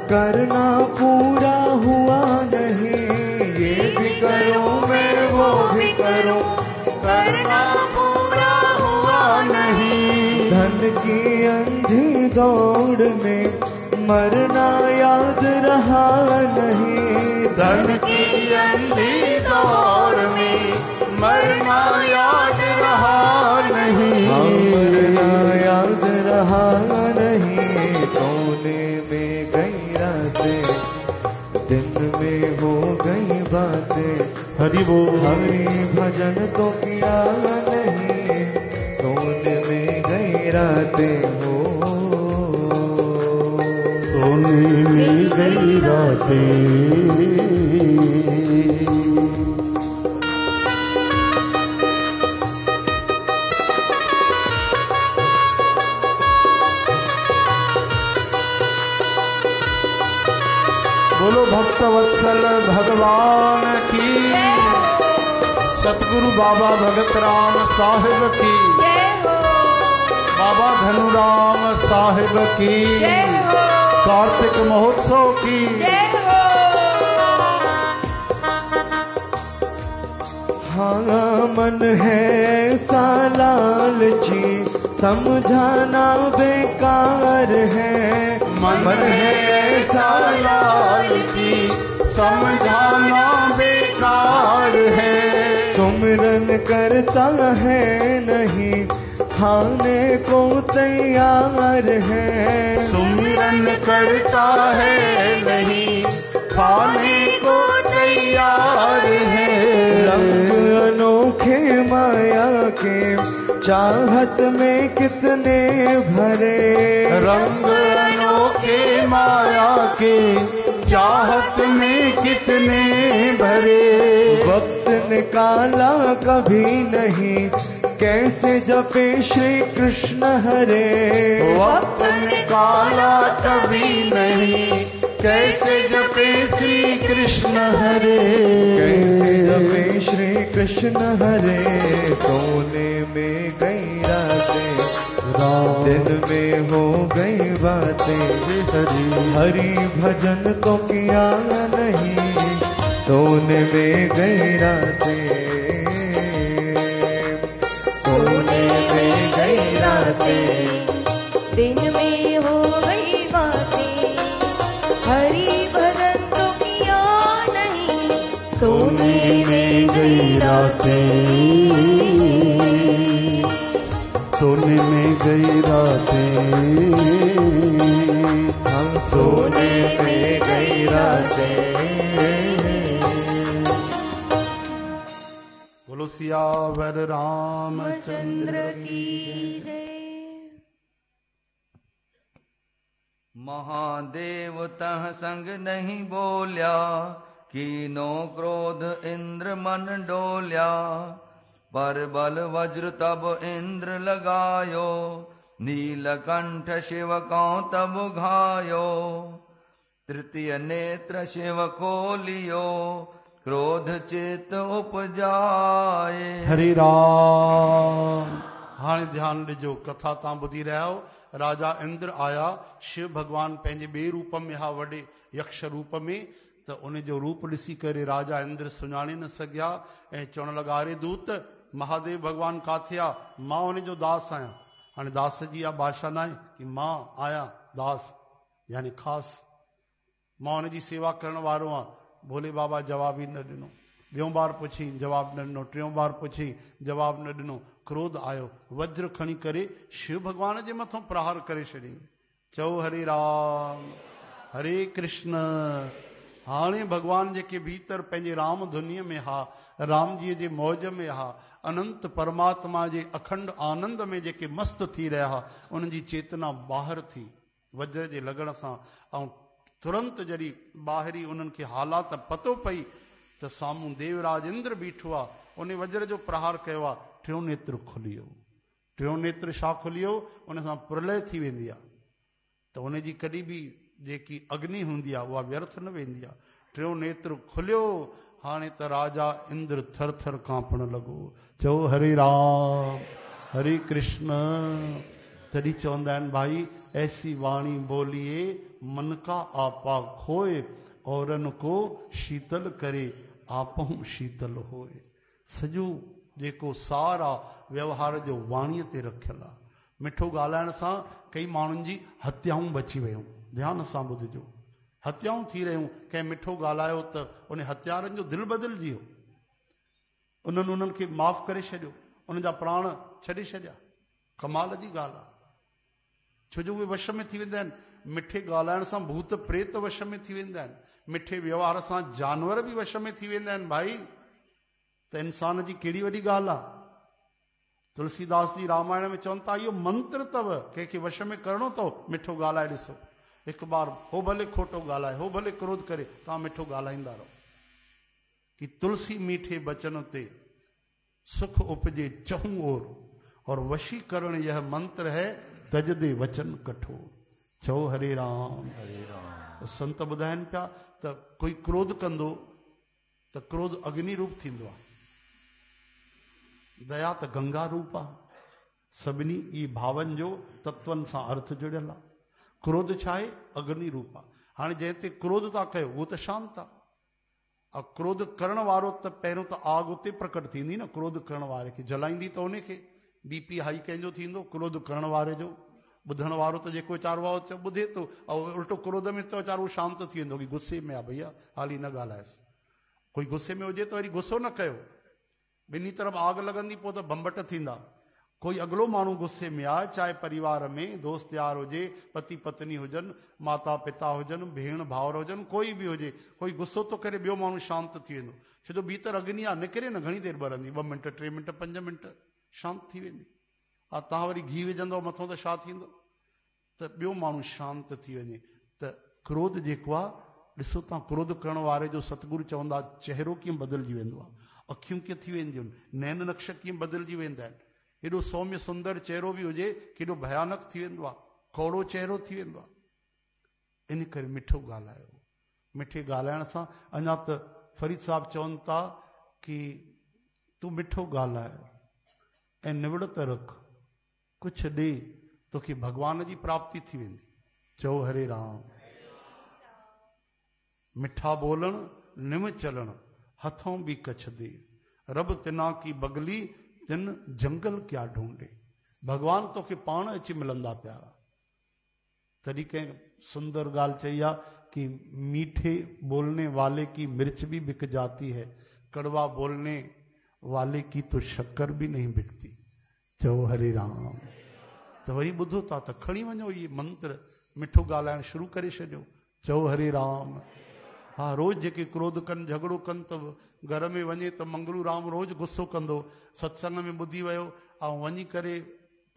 करना पूरा हुआ नहीं। ये भी करूं मैं वो भी करूं, करना पूरा हुआ नहीं। धन की अंधी दौड़ में मरना याद रहा नहीं। धन की अंधी दौड़ में मरना याद रहा नहीं। मरना याद रहा नहीं। सोने में गई रातें, दिन में हो गई बातें, हरि बोल। हरि भजन तो किया नहीं, सोने में गई रातें हो। सोने में गई रातें। बोलो भक्त वत्सल भगवान की, सतगुरु बाबा भगत राम साहिब की, जय हो, बाबा धनुराम साहिब की, जय हो, कार्तिक महोत्सव की। जय हो। हाँ, मन है सा लालची, समझाना बेकार है। मन है ऐसा लालची, समझाना बेकार है। सुमिरन करता है नहीं, खाने को तैयार है। सुमिरन करता है नहीं, खाने को तैयार है। रंग अनोखे माया के चाहत में कितने भरे। रंग अनोखे माया के चाहत में कितने भरे। वक्त निकाला कभी नहीं, कैसे जपे श्री कृष्ण हरे। वक्त निकाला कभी नहीं, कैसे जपे श्री कृष्ण हरे। कैसे जपे श्री कृष्ण हरे। सोने में गई रातें, दिन में हो गई बातें, हरि भजन तो किया नहीं, सोने में गई रातें। सोने में गई रातें, दिन में हो गई बातें, हरि भजन तो किया नहीं, सोने में गई रातें। सोने में गई रातें, हम सोने में गई रातें। बोलो सियावर रामचंद्र की जय। महादेव तह संग नहीं बोल्या, कीनो क्रोध इंद्र मन डोल्या। पर बल वज्र तब इंद्र लगायो, नीलकंठ शिव को तब घायो। तृतीय नेत्र शिव खोलियो, क्रोध चित उपजाए। हरे राम। हाणे ध्यान ॾिजो, कथा तव्हां ॿुधी रहिया आहियो। राजा इंद्र आया, शिव भगवान पंहिंजे ॿिए रूप में हा, वॾे यक्ष रूप में। त उन जो रूप ॾिसी करे राजा इंद्र सुञाणे न सघिया ऐं चवण लॻा, अरे दूत, महादेव भगवान काथे आहे? मां उन जो दास आहियां। हाणे दास जी इहा भाषा न आहे कि मां आहियां दास, यानी ख़ासि मां उन जी सेवा करण वारो आहियां। भोले बाबा जवाब ई न ॾिनो। ॿियों बार पुछी, जवाब न ॾिनो। टियों बार पुछी, जवाब न ॾिनो। क्रोध आयो, वज्र खणी करे शिव भगवान जे मथां प्रहार करे छॾियईं। चओ हरे राम, हरे कृष्ण। हाणे भगवान जेके भीतर पंहिंजे राम धुनीअ में हा, राम जीअ जे मौज में हा, अनंत परमात्मा जे अखंड आनंद में जेके मस्त थी रहिया हा, उन्हनि जी चेतना ॿाहिरि थी वज्र जे लॻण सां। ऐं तुरंत जॾहिं ॿाहिरी उन्हनि खे हालात पतो पई त साम्हूं देवराज इंद्र बीठो आहे, उन वज्र जो प्रहार कयो आहे। टियों नेत्र खुली वियो। टियों नेत्र छा खुली वियो? उन सां प्रलय थी वेंदी आहे, त उन जी कॾहिं बि जेकी अग्नि हूंदी आहे उहा व्यर्थ न वेंदी आहे। टियों नेत्र खुलियो। हाणे त राजा इंद्र थर थर कांपण लॻो। चओ हरे राम, हरे कृष्ण। तॾहिं चवंदा आहिनि, भाई ऐसी वाणी बोलिए मन का आपा खोए, औरन को शीतल करे आपहूं शीतल होए। सॼो जेको सार आहे व्यवहार जो वाणीअ ते रखियल आहे। मिठो ॻाल्हाइण सां कई माण्हुनि जी हत्याऊं बची वियूं। ध्यान सां ॿुधिजो, हत्याऊं थी रहियूं। कंहिं मिठो ॻाल्हायो त उन हत्यारनि जो दिलि बदिलजी वियो, उन्हनि खे माफ़ करे छॾियो, उन जा प्राण छॾे छॾिया। कमाल जी ॻाल्हि आहे, छो जो उहे वश में थी वेंदा आहिनि। मिठे ॻाल्हाइण सां भूत प्रेत वश में थी वेंदा आहिनि। मिठे व्यवहार सां जानवर बि वश में थी वेंदा आहिनि। भाई त इंसान जी कहिड़ी वॾी ॻाल्हि आहे। तुलसीदास जी रामायण में चवनि था, इहो मंत्र अथव, कंहिंखे वश में करणो अथव मिठो ॻाल्हाए ॾिसो। हिकु बार हो भले खोटो ॻाल्हाए, हो भले क्रोध करे, तव्हां मिठो ॻाल्हाईंदा रहो। कि तुलसी मीठे बचन ते सुख उपजे चहूं और वशीकरण यह मंत्र है, तजदे वचन कठोर। चओ हरे राम, हरे राम। संत ॿुधाइनि पिया त कोई क्रोध कंदो त क्रोध अग्नि रूप थींदो आहे, दया त गंगा रूप आहे। सभिनी ई भावनि जो तत्वनि सां अर्थ जुड़ियल आहे। क्रोध छा आहे? अग्नि रूप आहे। हाणे जंहिं ते क्रोध था कयो उहो त शांत आहे। क्रोध करण वारो त पहिरियों त आग उते प्रकट थींदी न, क्रोध करण वारे खे जलाईंदी त उनखे। बीपी हाई कंहिंजो थींदो? क्रोध करण वारे जो। ॿुधण वारो त जेको वीचारो आहे ॿुधे थो, ऐं उल्टो क्रोध में त वीचारो शांत थी वेंदो कि गुस्से में आहे भैया, हाली न ॻाल्हाएसि। कोई गुस्से में हुजे त वरी गुस्सो न कयो, ॿिन्ही तरफ़ आग लॻंदी पोइ त बंबट थींदा। कोई अॻिलो माण्हू गुस्से में आहे, चाहे परिवार में दोस्त यार हुजे, पति पत्नी हुजनि, माता पिता हुजनि, भेण भाउर हुजनि, कोई बि हुजे, कोई गुस्सो थो करे, ॿियो माण्हू शांत थी वेंदो। छो जो भीतर अग्नि आहे, निकिरे न, घणी देरि ॿरंदी, 2 मिंट 3 मिंट 5 मिंट शांत थी वेंदी। हा, तव्हां वरी घी विझंदव मथां त छा थींदो? त ॿियो माण्हू शांत थी वञे। त क्रोध जेको आहे, ॾिसो तव्हां, क्रोध करण वारे जो सतगुरु चवंदा चहिरो कीअं बदिलजी वेंदो आहे, अखियूं कीअं थी वेंदियूं आहिनि, नैन नक्श कीअं बदिलजी वेंदा आहिनि। हेॾो सौम्य सुंदर चहिरो बि हुजे, केॾो भयानक थी वेंदो आहे, कौड़ो चहिरो थी वेंदो आहे। इन करे मिठो ॻाल्हायो। मिठे ॻाल्हाइण सां अञा त फरीद साहब चवनि था कि तूं मिठो ॻाल्हाए ऐं निवड़त रख, कुझु ॾे, तोखे भगवान जी प्राप्ति थी वेंदी। चओ हरे राम। मिठा बोलण, निम चलण, हथों भी कछ दे, रब तिना की बगली, तिन जंगल क्या ढूंढे। भगवान तोखे पाण अची मिलंदा प्यारा। तॾहिं कंहिं सुंदर ॻाल्हि चई आहे कि मीठे बोलने वाले की मिर्च भी बिक जाती है, कड़वा बोलने वाले की तो शक्कर भी नहीं बिकती। चओ हरे राम। त वरी ॿुधो था त खणी वञो इहे मंत्र, मिठो ॻाल्हाइण शुरू करे छॾियो। चओ हरे राम। हा, रोज़ जेके क्रोध कनि, झगड़ो कनि, त घर में वञे त मंगलू राम रोज़ गुस्सो कंदो। सत्संग में ॿुधी वियो ऐं वञी करे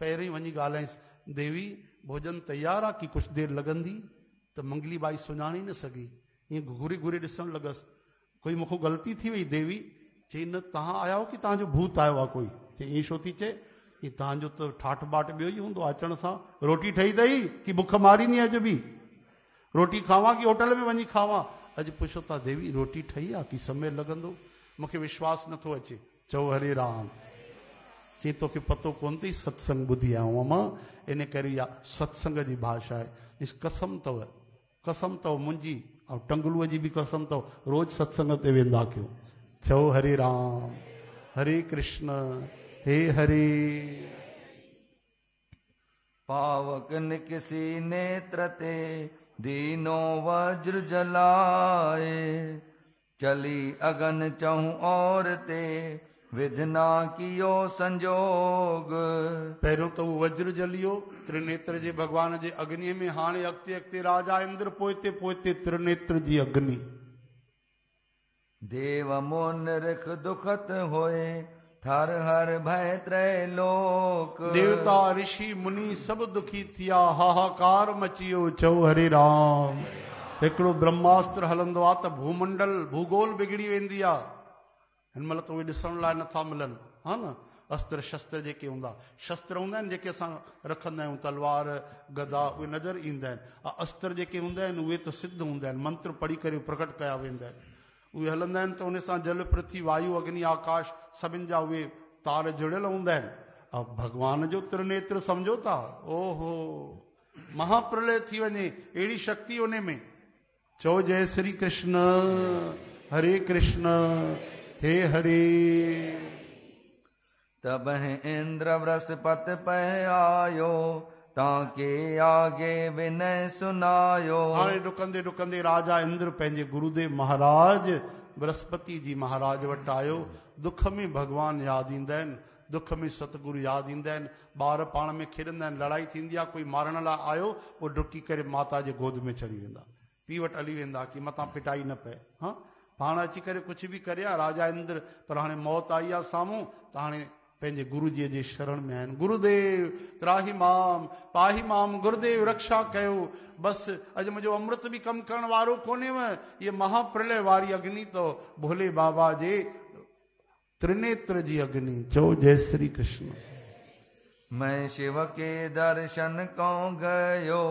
पहिरीं वञी ॻाल्हाइसि, देवी भोजन तयारु आहे कि कुझु देरि लॻंदी? त मंगली बाई सुञाणे न सघी, ईअं घुरे घुरे ॾिसणु लॻसि, कोई मूंखां ग़लती थी वई देवी? चई न, तव्हां आया हो कि तव्हांजो भूत आयो आहे कोई? चई ईअं छो थी चए? कि तव्हांजो त ठाठ बाट ॿियो ई हूंदो अचण सां। रोटी ठही अथई कि बुख मारींदी अॼु बि? रोटी खावां कि होटल में वञी खावां? अॼु पुछो था देवी रोटी ठही आहे की समय लॻंदो? मूंखे विश्वास नथो अचे। चओ हरे राम। चई तोखे पतो कोन अथई सत्संग ॿुधी आयो मां, इन करे इहा सत्संग जी भाषा आहे। इस कसम अथव मुंहिंजी ऐं टंगलूअ जी बि कसम अथव, रोज़ सत्संग ते वेंदा कयूं। चओ हरे राम, हरे कृष्ण, हे हरे। पावक निकसी नेत्र ते दीनो वज्र जलाए, चली अगन चहु और ते विधना कियो संजोग। पहिरियों त उहो वज्र जलियो त्रिनेत्र जे भगवान जे अग्नि में, हाणे अॻिते अॻिते राजा इंद्र, पोइते पोइते त्रिनेत्र जी अग्नि। देव मुन रिख दुखत होए, थर हर भय त्रैलोक। देवता ऋषि मुनि सब दुखी थिया, हाहाकार मचियो। चओ हरे राम। हिकिड़ो ब्रह्मास्त्र हलंदो आहे त भूमंडल भूगोल बिगड़ी वेंदी आहे। हिन महिल त उहे ॾिसण लाइ नथा मिलनि, हा न। अस्त्र शस्त्र जेके हूंदा, शस्त्र हूंदा आहिनि जेके असां रखंदा आहियूं, तलवार गदा, उहे नज़र ईंदा आहिनि। अस्त्र जेके हूंदा आहिनि उहे त सिद्ध हूंदा आहिनि, मंत्र पढ़ी करे प्रकट कया वेंदा आहिनि। उहे हलंदा आहिनि त उन सां जल पृथ्वी वायु अग्नि आकाश सभिनि जा उहे तार जुड़ियल हूंदा आहिनि। ऐं भगवान जो त्रिनेत्र सम्झो था, ओहो महाप्रलय थी वञे, अहिड़ी शक्ति उन में। चओ जय श्री कृष्ण, हरे कृष्ण, हे हरे। तब इंद्र बृहस्पत पह आयो, ताके आगे विनय सुनायो। हाणे डुकंदे डुकंदे राजा इंद्र पंहिंजे गुरुदेव महाराज बृहस्पति जी महाराज वटि आयो। दुख में भगवान यादि ईंदा आहिनि, दुख में सतगुरु यादि ईंदा आहिनि। ॿार पाण में खेॾंदा आहिनि, लड़ाई थींदी आहे, कोई मारण लाइ आयो, पोइ डुकी करे माता जे गोद में चढ़ी वेंदा, पीउ वटि हली वेंदा कि मतां पिटाई न पए। हा, पाण अची करे कुझु बि करे राजा इंद्र, पर हाणे मौत आई आहे साम्हूं, त हाणे पंहिंजे गुरुजीअ जे शरण में आहिनि। गुरुदेव त्राही माम, पाही माम, गुरुदेव रक्षा कयो। बसि अॼु मुंहिंजो अमृत बि कमु करण वारो कोन्हेव, ये महाप्रलय वारी अग्नि तो भोले बाबा जे त्रिनेत्र जी अग्नि। चओ जय श्री कृष्ण। मैं शिव के दर्शन को गयो,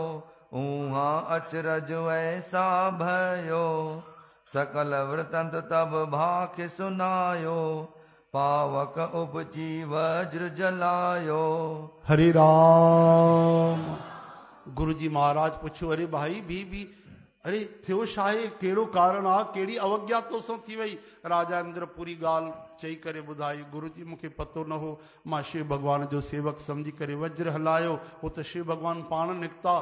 ऊहा अचरज ऐसा भयो। सकल वृतंत तब भाख सुनायो, पावक उपजी वज्र जलायो। हरे राम। गुरु जी महाराज पुछो, अरे भाई भी अरे थियो छा आहे, कहिड़ो कारण आहे, कहिड़ी अवज्ञा तोसां थी वई? राजा इंद्र पूरी ॻाल्हि चई करे ॿुधाई। गुरु जी मूंखे पतो न हो, मां शिव भॻवान जो सेवक सम्झी करे वज्र हलायो, हो त शिव भॻवान पाण निकिता।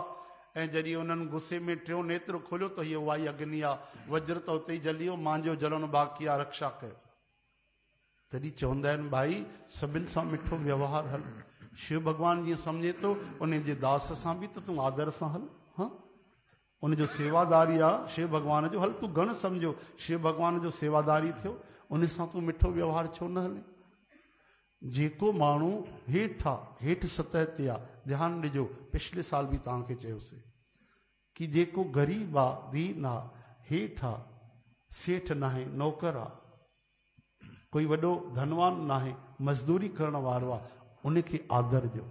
ऐं जॾहिं उन्हनि गुस्से में टियों नेत्र खोलियो त हीअ उहा ई अग्नि आहे, वज्र त उते ई जलियो, मुंहिंजो जलण बाक़ी आहे, रक्षा कयो। तॾहिं चवंदा आहिनि भाई सभिनि सां मिठो व्यवहार हल। शिव भॻवान जीअं सम्झे थो उन जे दास सां बि त तूं आदर सां हल। हा, उनजो सेवादारी आहे शिव भॻवान जो, हल तूं घण सम्झो शिव भॻवान जो सेवादारी थियो, उन सां तूं मिठो व्यवहार छो न हले? जेको माण्हू हेठि सतह ते आहे, ध्यानु ॾिजो, पिछले साल बि तव्हांखे चयोसीं कि जेको ग़रीब आहे, दीन आहे, हेठि आहे, सेठ न आहे, नौकर आहे, कोई वॾो धनवान न आहे, मज़दूरी करण वारो आहे, उनखे आदर ॾियो।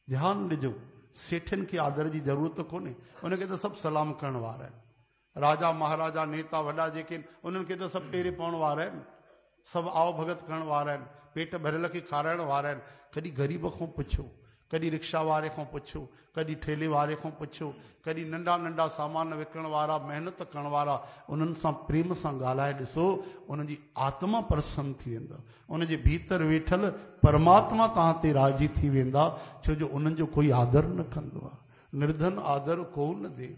ध्यानु ॾिजो, सेठनि खे आदर जी ज़रूरत कोन्हे, उनखे त सभु सलाम करण वारा आहिनि। राजा महाराजा नेता वॾा जेके आहिनि उन्हनि खे त सभु पेरे पवण वारा आहिनि, सभु आओ भगत करण वारा आहिनि, पेट भरियल खे खाराइण वारा आहिनि। कॾहिं ग़रीब खां पुछो, कॾहिं रिक्शा वारे खां पुछो, कॾहिं ठेले वारे खां पुछो, कॾहिं नंढा नंढा सामान विकिणण वारा, महिनत करण वारा, उन्हनि सां प्रेम सां ॻाल्हाए ॾिसो, उन्हनि जी आत्मा प्रसन्न थी वेंदा, उनजे भीतर वेठल परमात्मा तव्हां ते राज़ी थी वेंदा, छो जो उन्हनि जो कोई आदर न कंदो आहे। निर्धन आदर को न दे,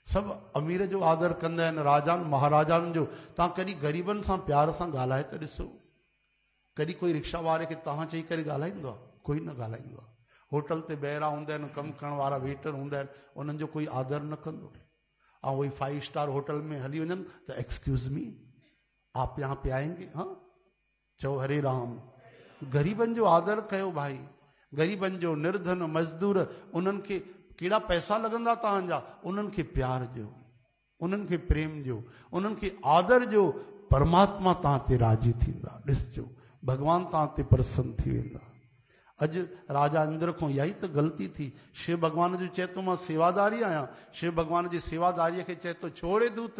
सभु अमीर जो आदर कंदा आहिनि, राजानि महाराजाउनि जो। तव्हां कॾहिं ग़रीबनि सां प्यार सां ॻाल्हाए त ॾिसो, कॾहिं कोई रिक्शा वारे खे तव्हां चई करे ॻाल्हाईंदो आहे? कोई न ॻाल्हाईंदो आहे। होटल ते ॿाहिरां हूंदा आहिनि, कमु करण वारा वेटर हूंदा आहिनि, उन्हनि जो कोई आदर न कंदो। ऐं वही 5 स्टार होटल में हली वञनि त एक्सक्यूज़ मी, आप यहाँ पे आएंगे? हाँ, चओ हरे राम। ग़रीबनि जो आदर कयो भाई, ग़रीबनि जो, निर्धन मज़दूर, उन्हनि खे कहिड़ा पैसा लॻंदा तव्हांजा, उन्हनि खे प्यार ॾियो, उन्हनि खे प्रेम ॾियो, उन्हनि खे आदर ॾियो, परमात्मा तव्हां ते राज़ी थींदा। ॾिसजो, भॻवान तव्हां ते प्रसन्न थी वेंदा। अॼु राजा इंद्र खां इहा ई त ग़लती थी। शिव भॻवान जो चए थो मां सेवादारी आहियां, शिव भॻवान जी सेवादारीअ खे चए थो छोड़े दूत,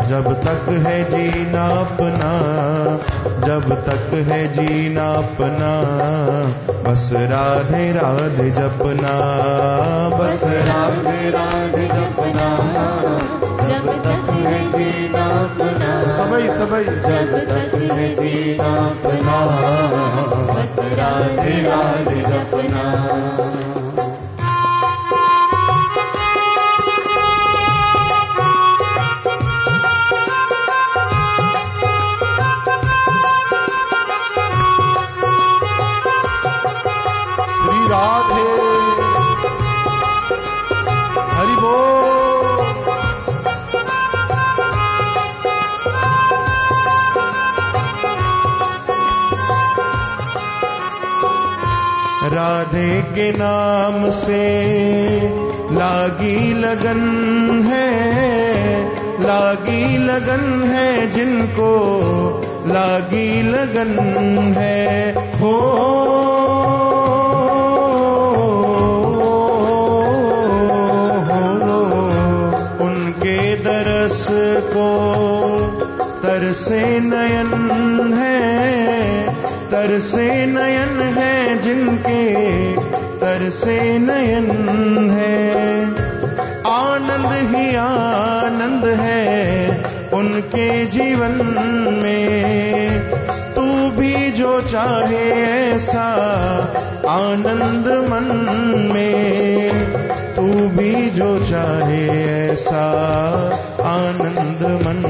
जब तक है जीना अपना, जब तक है जीना अपना, बस राधे राधे जपना, बस राधे राधे जपना, जब तक है जीना अपना, सबई जब तक है जीना अपना, बस राधे राधे जपना। राधे हरि बोल। राधे के नाम से लागी लगन है, लागी लगन है जिनको लागी लगन है, हो दरस को तरसे नयन है, तरसे नयन है जिनके तरसे नयन है, आनंद ही आनंद है उनके जीवन में, तू भी जो चाहे ऐसा आनंद मन में, तू भी जो चाहे ऐसा आनंद मन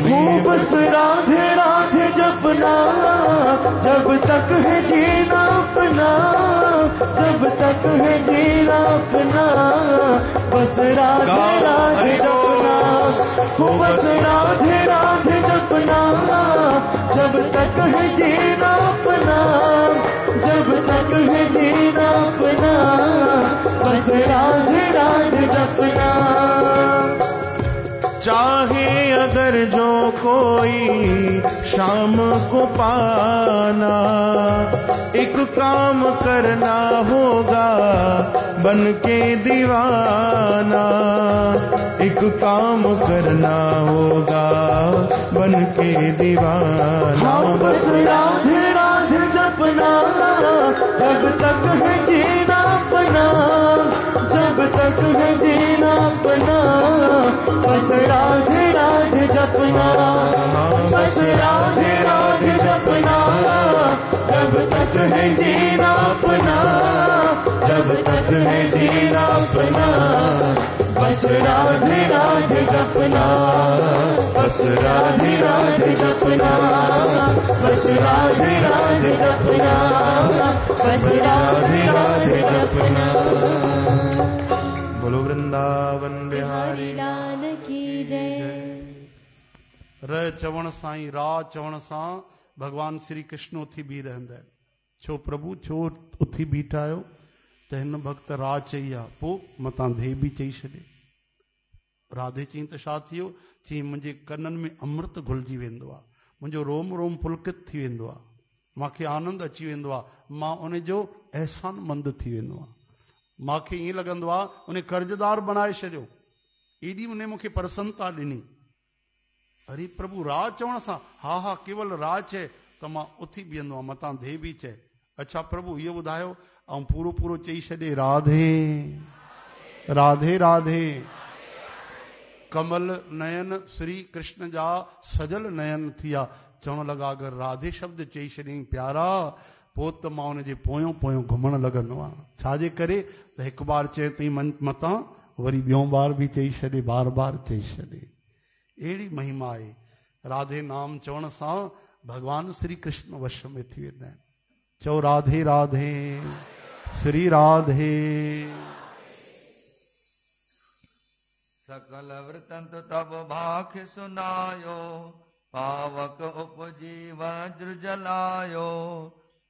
में, बस राधे राधे जपना, जब तक है जीना अपना, जब तक है जीना अपना, बस राधे राधे जपना, बस राधे राधे जपना, जब तक है जीना अपना, जब तक है जीना अपना, बस राधे राधे जपना। चाहे अगर जो कोई शाम को पाना, एक काम करना होगा बन के दीवाना, एक काम करना होगा बन के दीवाना, बस राधे राधे जपना, जब तक है जीना अपना, जब तक है जीना अपना, बस राधे राधे जपना, बस राधे राधे जपना, जब तक है जीना अपना, जब तक है जीना अपना, बस राधे राधे जपना, बस राधे राधे जपना, बस राधे राधे जपना, बस राधे राधे जपना। बोलो वृंदावन बिहारी लाल की जय। र चवण साई रा चवण सां भगवान श्री कृष्ण उथी बी रहंदा आहिनि। छो प्रभु छो उथी बीठा आहियो त हिन भक्त रा चई आहे, पोइ मतां धे बि चई छॾे। राधे चई त छा थियो? चई मुंहिंजे कननि में अमृत घुलिजी वेंदो आहे, मुंहिंजो रोम रोम पुलकित थी वेंदो आहे, मूंखे आनंद अची वेंदो आहे, मां उन जो अहसान मंद थी वेंदो आहे, मूंखे ईअं लॻंदो आहे उन कर्ज़दार बनाए छॾियो, एॾी उन मूंखे प्रसन्नता ॾिनी। अरे प्रभु रा चवण सां, हा हा केवल रा चए त मां उथी बीहंदो आहियां, मतां धे बि चए। अच्छा प्रभु इहो ॿुधायो, ऐं पूरो पूरो चई छॾे राधे राधे राधे। कमल नयन श्री कृष्ण जा सजल नयन थिया, चवण लॻा अगरि राधे शब्द चई छॾियईं प्यारा, पोइ त मां उनजे पोयों पोयों घुमणु लॻंदो आहियां। छाजे करे त हिकु बार चए तई मतां, वरी ॿियों बार बि चई छॾे, बार बार चई छॾे। अहिड़ी महिमा आहे। राधे नाम चवण सां भगवान श्री कृष्ण वश में थी वेंदा आहिनि। चओ राधे राधे श्री राधे। सकल वृतंत तब भाख सुनायो, पावक उपजी वज्र जलायो,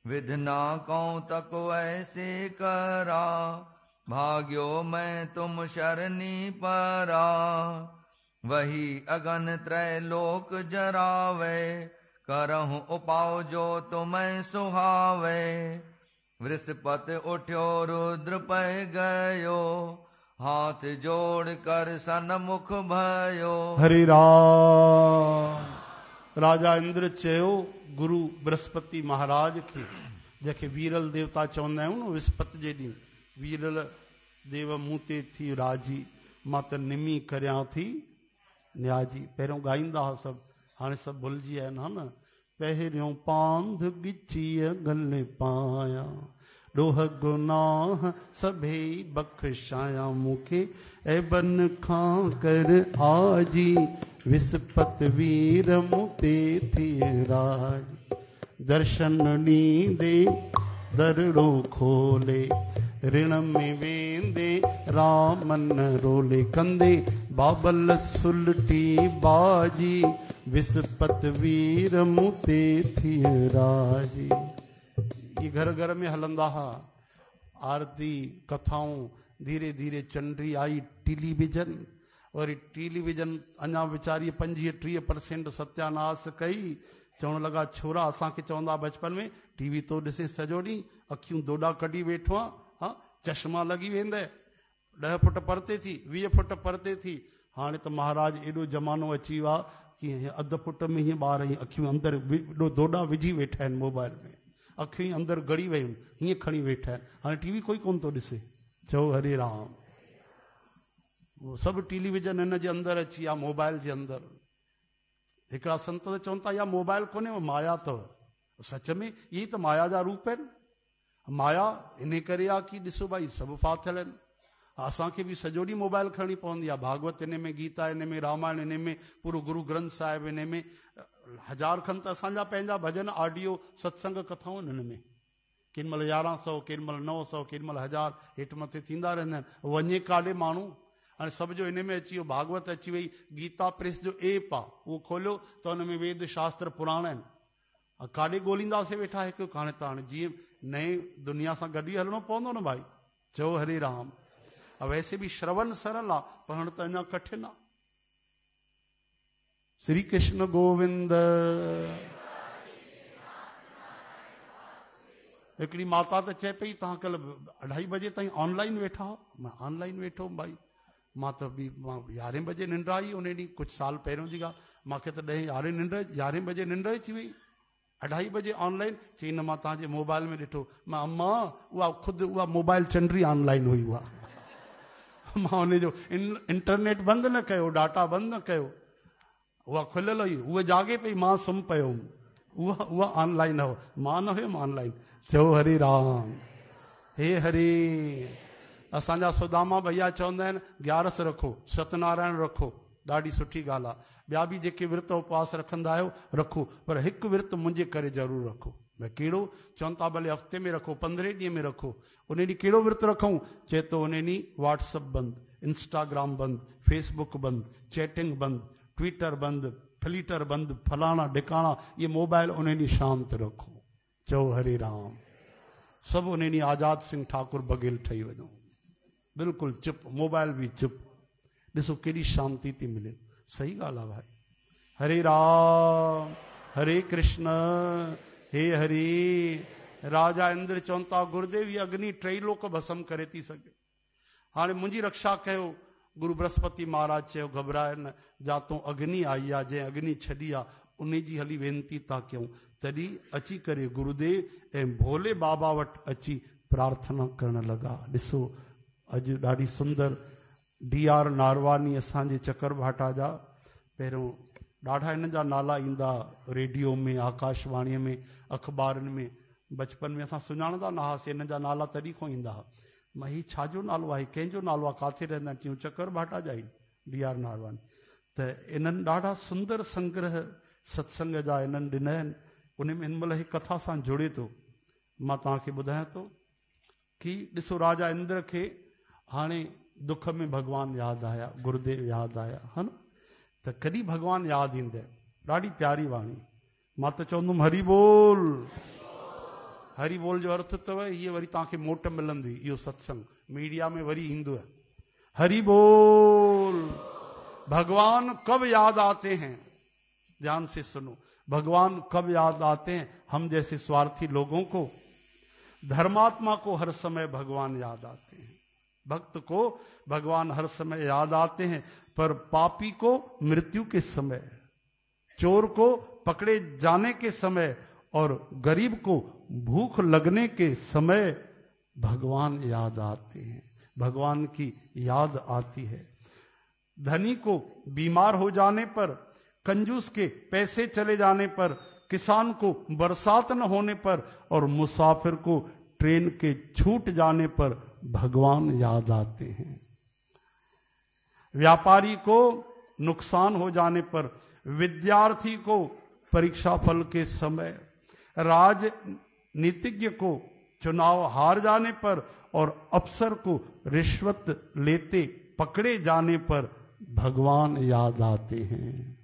विधना कौं तक ऐसे करा, भाग्यो मैं तुम शरणी परा। वही अगन त्रैलोक जरावे, करहूं उपाव जो तुम्हें सुहावे। वृषपति उठ्यो रुद्र पै गयो, हाथ जोड़ कर सन्मुख भयो। हरे राम। राजा इंद्र चयो गुरु बृहस्पति महाराज खे, जंहिंखे वीरल देवता चवंदा आहियूं न, विस्पति जे ॾींहुं वीरल देव मूं ते थी राजी, मां त निमी करियां थी न्याजी। पहिरियों ॻाईंदा हुआ सभु, हाणे सभु भुलिजी विया आहिनि, हा न। पहिरियों पांध ॻिचीअ गले पायां, ॾोह गुनाह सभई बख़्शायां मूंखे, ऐबन खां कर आजी, विस्पति वीर मूं ते थी राजी। दर्शन ॾींदे दरड़ो खोले, ऋण में वेंदे राम न रोले, कंदे बाबल सुलटी बाजी, विस्पति वीर मूं ते थी राजी। ये घर घर में हलंदा हा आरती कथाऊं। धीरे धीरे चंडी आई टेलीविजन, और टेलीविजन अञा वीचारी 25-30% सत्यानाश कई। चवण लगा छोरा असांखे चवंदा बचपन में, टीवी तो ॾिसे सॼो ॾींहुं, अखियूं दोॾा कढी वेठो आहे, हा चश्मा लॻी वेंदे, 10 फुट परते थी, 20 फुट परते थी। हाणे त महाराज एॾो ज़मानो अची वियो आहे कि अध फुट में हीअं ॿार हीअं अखियूं अंदरि एॾो दोॾा विझी वेठा आहिनि मोबाइल में, अखियूं अंदरि गड़ी वियूं, हीअं खणी वेठा आहिनि। हाणे टीवी कोई कोन थो ॾिसे। चओ हरे राम। सभु टेलीविजन हिन जे अंदरि अची विया, मोबाइल जे अंदरि। हिकिड़ा संत त चवनि था इहा मोबाइल कोन्हे, माया अथव। सच में इहे त माया जा रूप आहिनि। माया इन करे आहे कि ॾिसो भाई सभु फाथल आहिनि। असांखे बि सॼो ॾींहुं मोबाइल खणणी पवंदी आहे। भागवत इन में, गीता इन में, रामायण इन में, पूरो गुरु ग्रंथ साहिब इन में, 1000 खनि त असांजा पंहिंजा भजन ऑडियो सत्संग कथाऊं हिन में। केॾी महिल 1100, केॾी महिल 900, केॾी महिल 1000 हेठि मथे थींदा रहंदा आहिनि। वञे काॾे माण्हू। हाणे सभु जो इन में अची वियो, भागवत अची वई, गीता प्रेस जो ऐप आहे, उहो खोलियो त हुन में वेद शास्त्र पुराण आहिनि। काॾे ॻोल्हींदासीं वेठा हिकु। हाणे त हाणे जीअं नए दुनिया सां गॾु ई हलणो पवंदो न भाई। चओ हरे राम। वैसे भी श्रवण सरल आहे, पढ़ण त अञा कठिन आहे। श्री कृष्ण गोविंद। हिकिड़ी माता त चए पई तव्हां कल 2:30 बजे ताईं ऑनलाइन वेठा हो। मां ऑनलाइन वेठो भाई, मां त बि 11 बजे निंड आई उन ॾींहुं, कुझु साल पहिरियों जी ॻाल्हि। मूंखे त 11 बजे निंड अची वई। 2:30 बजे ऑनलाइन चई न मां तव्हांजे मोबाइल में ॾिठो। मां अम्मा उहा ख़ुदि उहा मोबाइल चंडी ऑनलाइन हुई। उहा मां हुनजो इंटरनेट बंदि न कयो, डाटा बंदि न कयो, उहा खुलियल हुई। उहा जागे पई, मां सुम्ही पियो हुउमि। उहा ऑनलाइन हो, मां न हुयुमि ऑनलाइन। चओ हरे राम। हे हरे। असांजा सुदामा भैया चवंदा आहिनि 11 रखो, सत्यनारायण रखो, ॾाढी सुठी ॻाल्हि आहे। ॿिया बि जेके विर्त उपवास रखंदा आहियो रखो, पर हिकु विर्त मुंहिंजे करे ज़रूरु रखो। भई कहिड़ो? चवनि था भले हफ़्ते में रखो, 15 ॾींहं में रखो। उन ॾींहुं कहिड़ो विर्त रखूं? चए थो उन ॾींहुं व्हाट्सअप बंदि, इंस्टाग्राम बंदि, फेसबुक बंदि, चैटिंग बंदि, ट्विटर बंदि, फ्लिटर बंदि, फलाना ढिकाणा, ये मोबाइल उन ॾींहुं शांति रखो। चओ हरे राम। सभु उन ॾींहुं आज़ाद सिंह ठाकुर बघेल ठही वञो, बिल्कुलु चुप, मोबाइल बि चुप। ॾिसो केॾी शांती थी मिले। सही ॻाल्हि आहे भाई। हरे राम हरे कृष्ण हे हरे। राजा इंद्र चवनि था गुरुदेव ये अग्नि 3 लोक भस्म करे थी सघे। हाणे मुंहिंजी रक्षा कयो। गुरु बृहस्पति महाराज चयो घबराए न, जातो अग्नि आई आहे, जंहिं अग्नि छॾी आहे उन जी हली वेनती था कयूं। तॾहिं अची करे गुरुदेव ऐं भोले बाबा वटि अची प्रार्थना करण लॻा। ॾिसो अॼु ॾाढी सुंदर DR नारवानी असांजे चकरभाटा जा। पहिरियों ॾाढा हिन जा नाला ईंदा रेडियो में, आकाशवाणीअ में, अख़बारनि में। बचपन में असां सुञाणंदा न हुआसीं, हिन जा नाला तॾहिं खां ईंदा हुआ। मां हीउ छाजो नालो आहे, कंहिंजो नालो आहे, किथे रहंदा आहिनि? चयूं चकरभाटा जा आहिनि DR नारवानी। त इन्हनि ॾाढा सुंदर संग्रह सत्संग जा इन्हनि ॾिना आहिनि। उन में हिन महिल हिकु कथा सां जुड़े थो, मां तव्हांखे ॿुधायां थो कि ॾिसो राजा इंद्र खे हाणे दुख में भगवान यादि आया, गुरुदेव यादि आया, हा न? त कॾहिं भगवान यादि ईंदे? ॾाढी प्यारी वाणी। मां त चवंदुमि हरि बोल। हरि बोल जो अर्थ अथव हीअ वरी तव्हांखे मोट मिलंदी। इहो सत्संग मीडिया में वरी ईंदो। हरि बोल। भगवान कब याद आते हैं? ध्यान से सुनो। भगवान कब याद आते हैं? हम जैसे स्वार्थी लोगों को। धर्मात्मा को हर समय भगवान याद आते हैं। भक्त को भगवान हर समय याद आते हैं, पर पापी को मृत्यु के समय, चोर को पकड़े जाने के समय और गरीब को भूख लगने के समय भगवान याद आते हैं, भगवान की याद आती है। धनी को बीमार हो जाने पर, कंजूस के पैसे चले जाने पर, किसान को बरसात न होने पर और मुसाफिर को ट्रेन के छूट जाने पर भगवान याद आते हैं। व्यापारी को नुकसान हो जाने पर, विद्यार्थी को परीक्षा फल के समय, राजनीतिज्ञ को चुनाव हार जाने पर और अफसर को रिश्वत लेते पकड़े जाने पर भगवान याद आते हैं।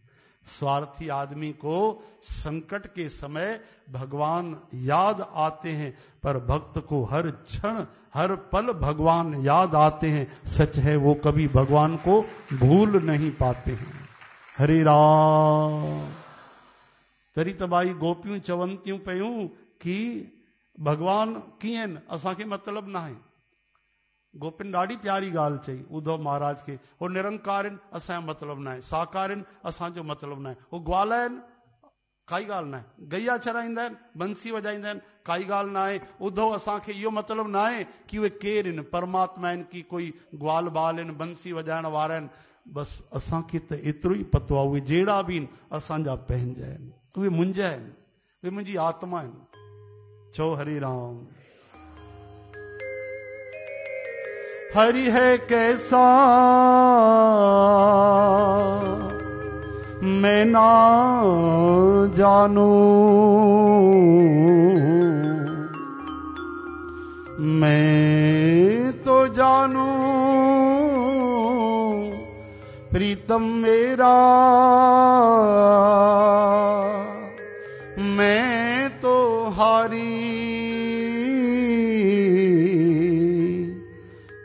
स्वार्थी आदमी को संकट के समय भगवान याद आते हैं, पर भक्त को हर क्षण हर पल भगवान याद आते हैं। सच है वो कभी भगवान को भूल नहीं पाते हैं। हरे राम। तरी तबाई गोपियों चवंतियों पयूं कि भगवान कीअं असांखे मतलब ना है। गोपिन ॾाढी प्यारी ॻाल्हि चई उद्धव महाराज खे, हो निरंकार आहिनि असांजो मतिलबु न आहे, साकार आहिनि असांजो मतिलबु न आहे, हो ग्वाल आहिनि काई ॻाल्हि न आहे, गैया चराईंदा आहिनि, बंसी वॼाईंदा आहिनि, काई ॻाल्हि न आहे। उद्धव असांखे इहो मतिलबु न आहे कि उहे केरु आहिनि, परमात्मा आहिनि कि कोई ग्वाल बाल आहिनि, बंसी वॼाइण वारा आहिनि। बसि असांखे त एतिरो ई पतो आहे उहे जहिड़ा बि आहिनि असांजा पंहिंजा आहिनि, उहे मुंहिंजा आहिनि, उहे मुंहिंजी आत्मा आहिनि। चओ हरे राम। हरि है कैसा मैं ना जानू, मैं तो जानू प्रीतम मेरा, मैं तो हारी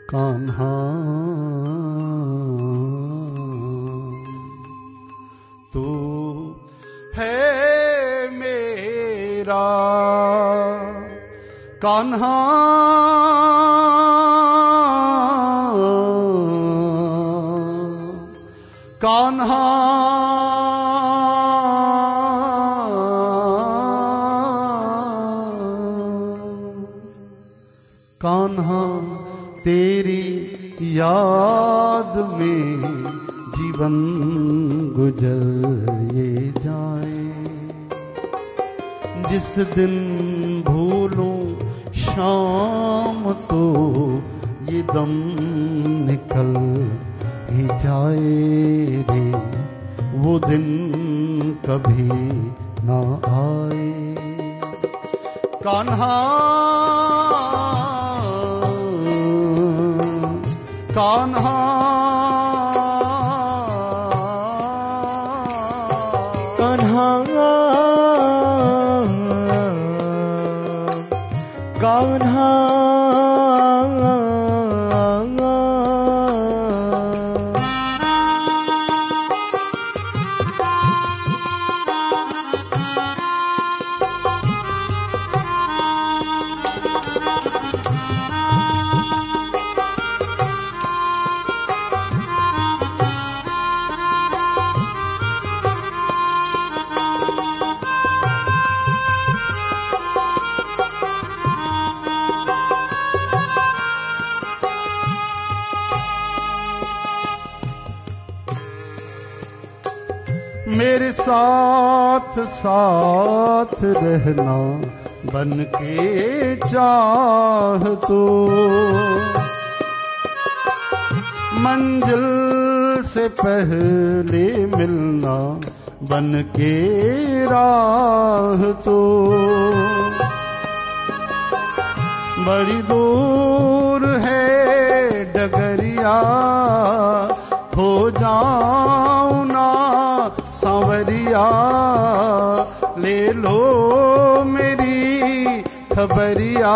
कान्हा तू है मेरा कान्हा, कान्हा कान्हा तेरी याद में जीवन गुजर ये जाए। जिस दिन भूलूं शाम तो ये दम निकल ही जाए रे, वो दिन कभी ना आए। कान्हा कान्हा कान्हा कान्हा मेरे साथ साथ रहना बन के चाह तो, मंजिल से पहले मिलना बन के राह तो, बड़ी दूर है डगरिया खो जाऊं ना सांवरिया, ले लो मेरी खबरिया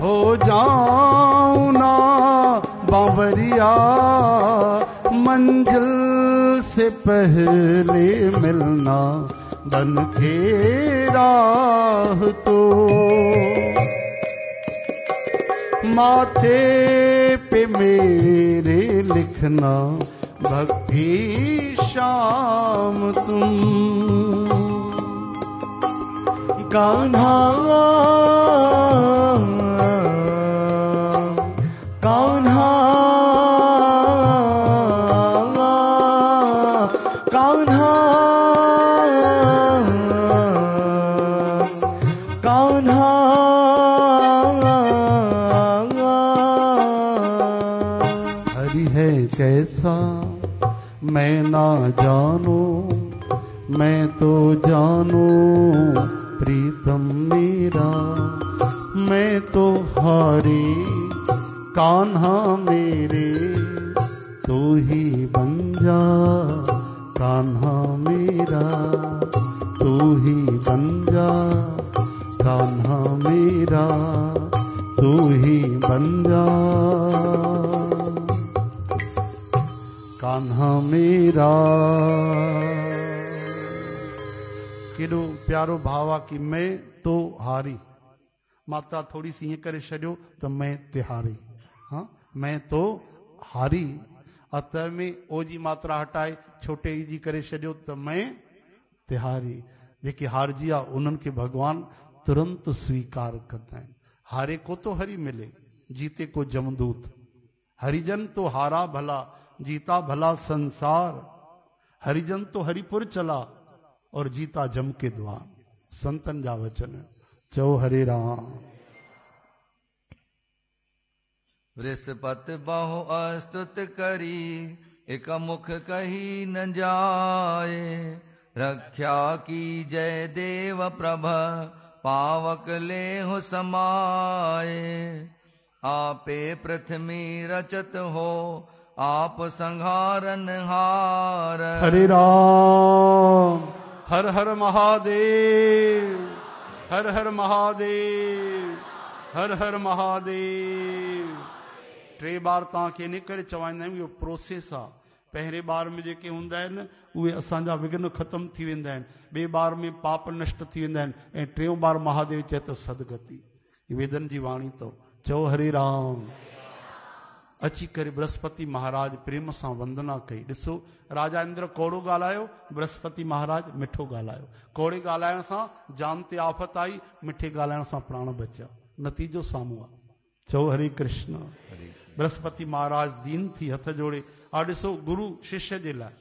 हो जाऊं ना बावरिया। मंजिल से पहले मिलना बन के राह तो, माथे पे मेरे लिखना भक्ति श्याम तुम। कान्हा कान्हा कान्हा कान्हा हरि है कैसा मैं ना जानू, मैं तो जानू प्रीतम मेरा। मैं तो हारे कान्हा मेरे, तू ही बन जा कान्हा मेरा, तू ही बन जा कान्हा मेरा, तू ही बन जा कान्हा मेरा। केॾो प्यारो भाव आहे कि मैं तो हारी, मात्रा थोड़ी सी हीअं करे छॾियो त मैं तिहारी। हाँ, मैं तो हारी, अत में ओ जी मात्रा हटाए छोटे ई जी करे छॾियो त मैं तिहारी। जेके हारजी आहे उन्हनि खे भगवान तुरंत स्वीकार कंदा आहिनि। हारे को तो हरि मिले, जीते को जमदूत। हरिजन तो हारा भला, जीता भला संसार। हरिजन तो हरिपुर चला और जीता जम के द्वार। संतन जा वचन। चौ हरे राम। बृहस्पति बहु अस्तुत करी, एक मुख कही न जाए। रक्षा की जय देव प्रभ, पावक ले हो समाए। आपे पृथ्वी रचत हो, आप संहारन हार। हरे राम। हर हर महादेव, हर हर महादेव, हर हर महादेव। टे बार तव्हांखे इन करे चवाईंदा आहियूं, इहो प्रोसेस आहे। पहिरें बार में जेके हूंदा आहिनि उहे असांजा विघ्न ख़तम थी वेंदा आहिनि, ॿिए बार में पाप नष्ट थी वेंदा आहिनि, ऐं टियों बार महादेव चए त सदगति। वेदन जी वाणी अथव। चओ हरे राम। अची करे बृहस्पति महाराज प्रेम सां वंदना कई। ॾिसो, राजा इंद्र कोड़ो ॻाल्हायो, बृहस्पति महाराज मिठो ॻाल्हायो। कोड़े ॻाल्हाइण सां जान ते आफ़त आई, मिठे ॻाल्हाइण सां प्राण बचिया। नतीजो साम्हूं आहे। चओ हरे कृष्ण। बृहस्पति महाराज दीन थी हथ जोड़े, आ ॾिसो गुरु शिष्य जे लाइ,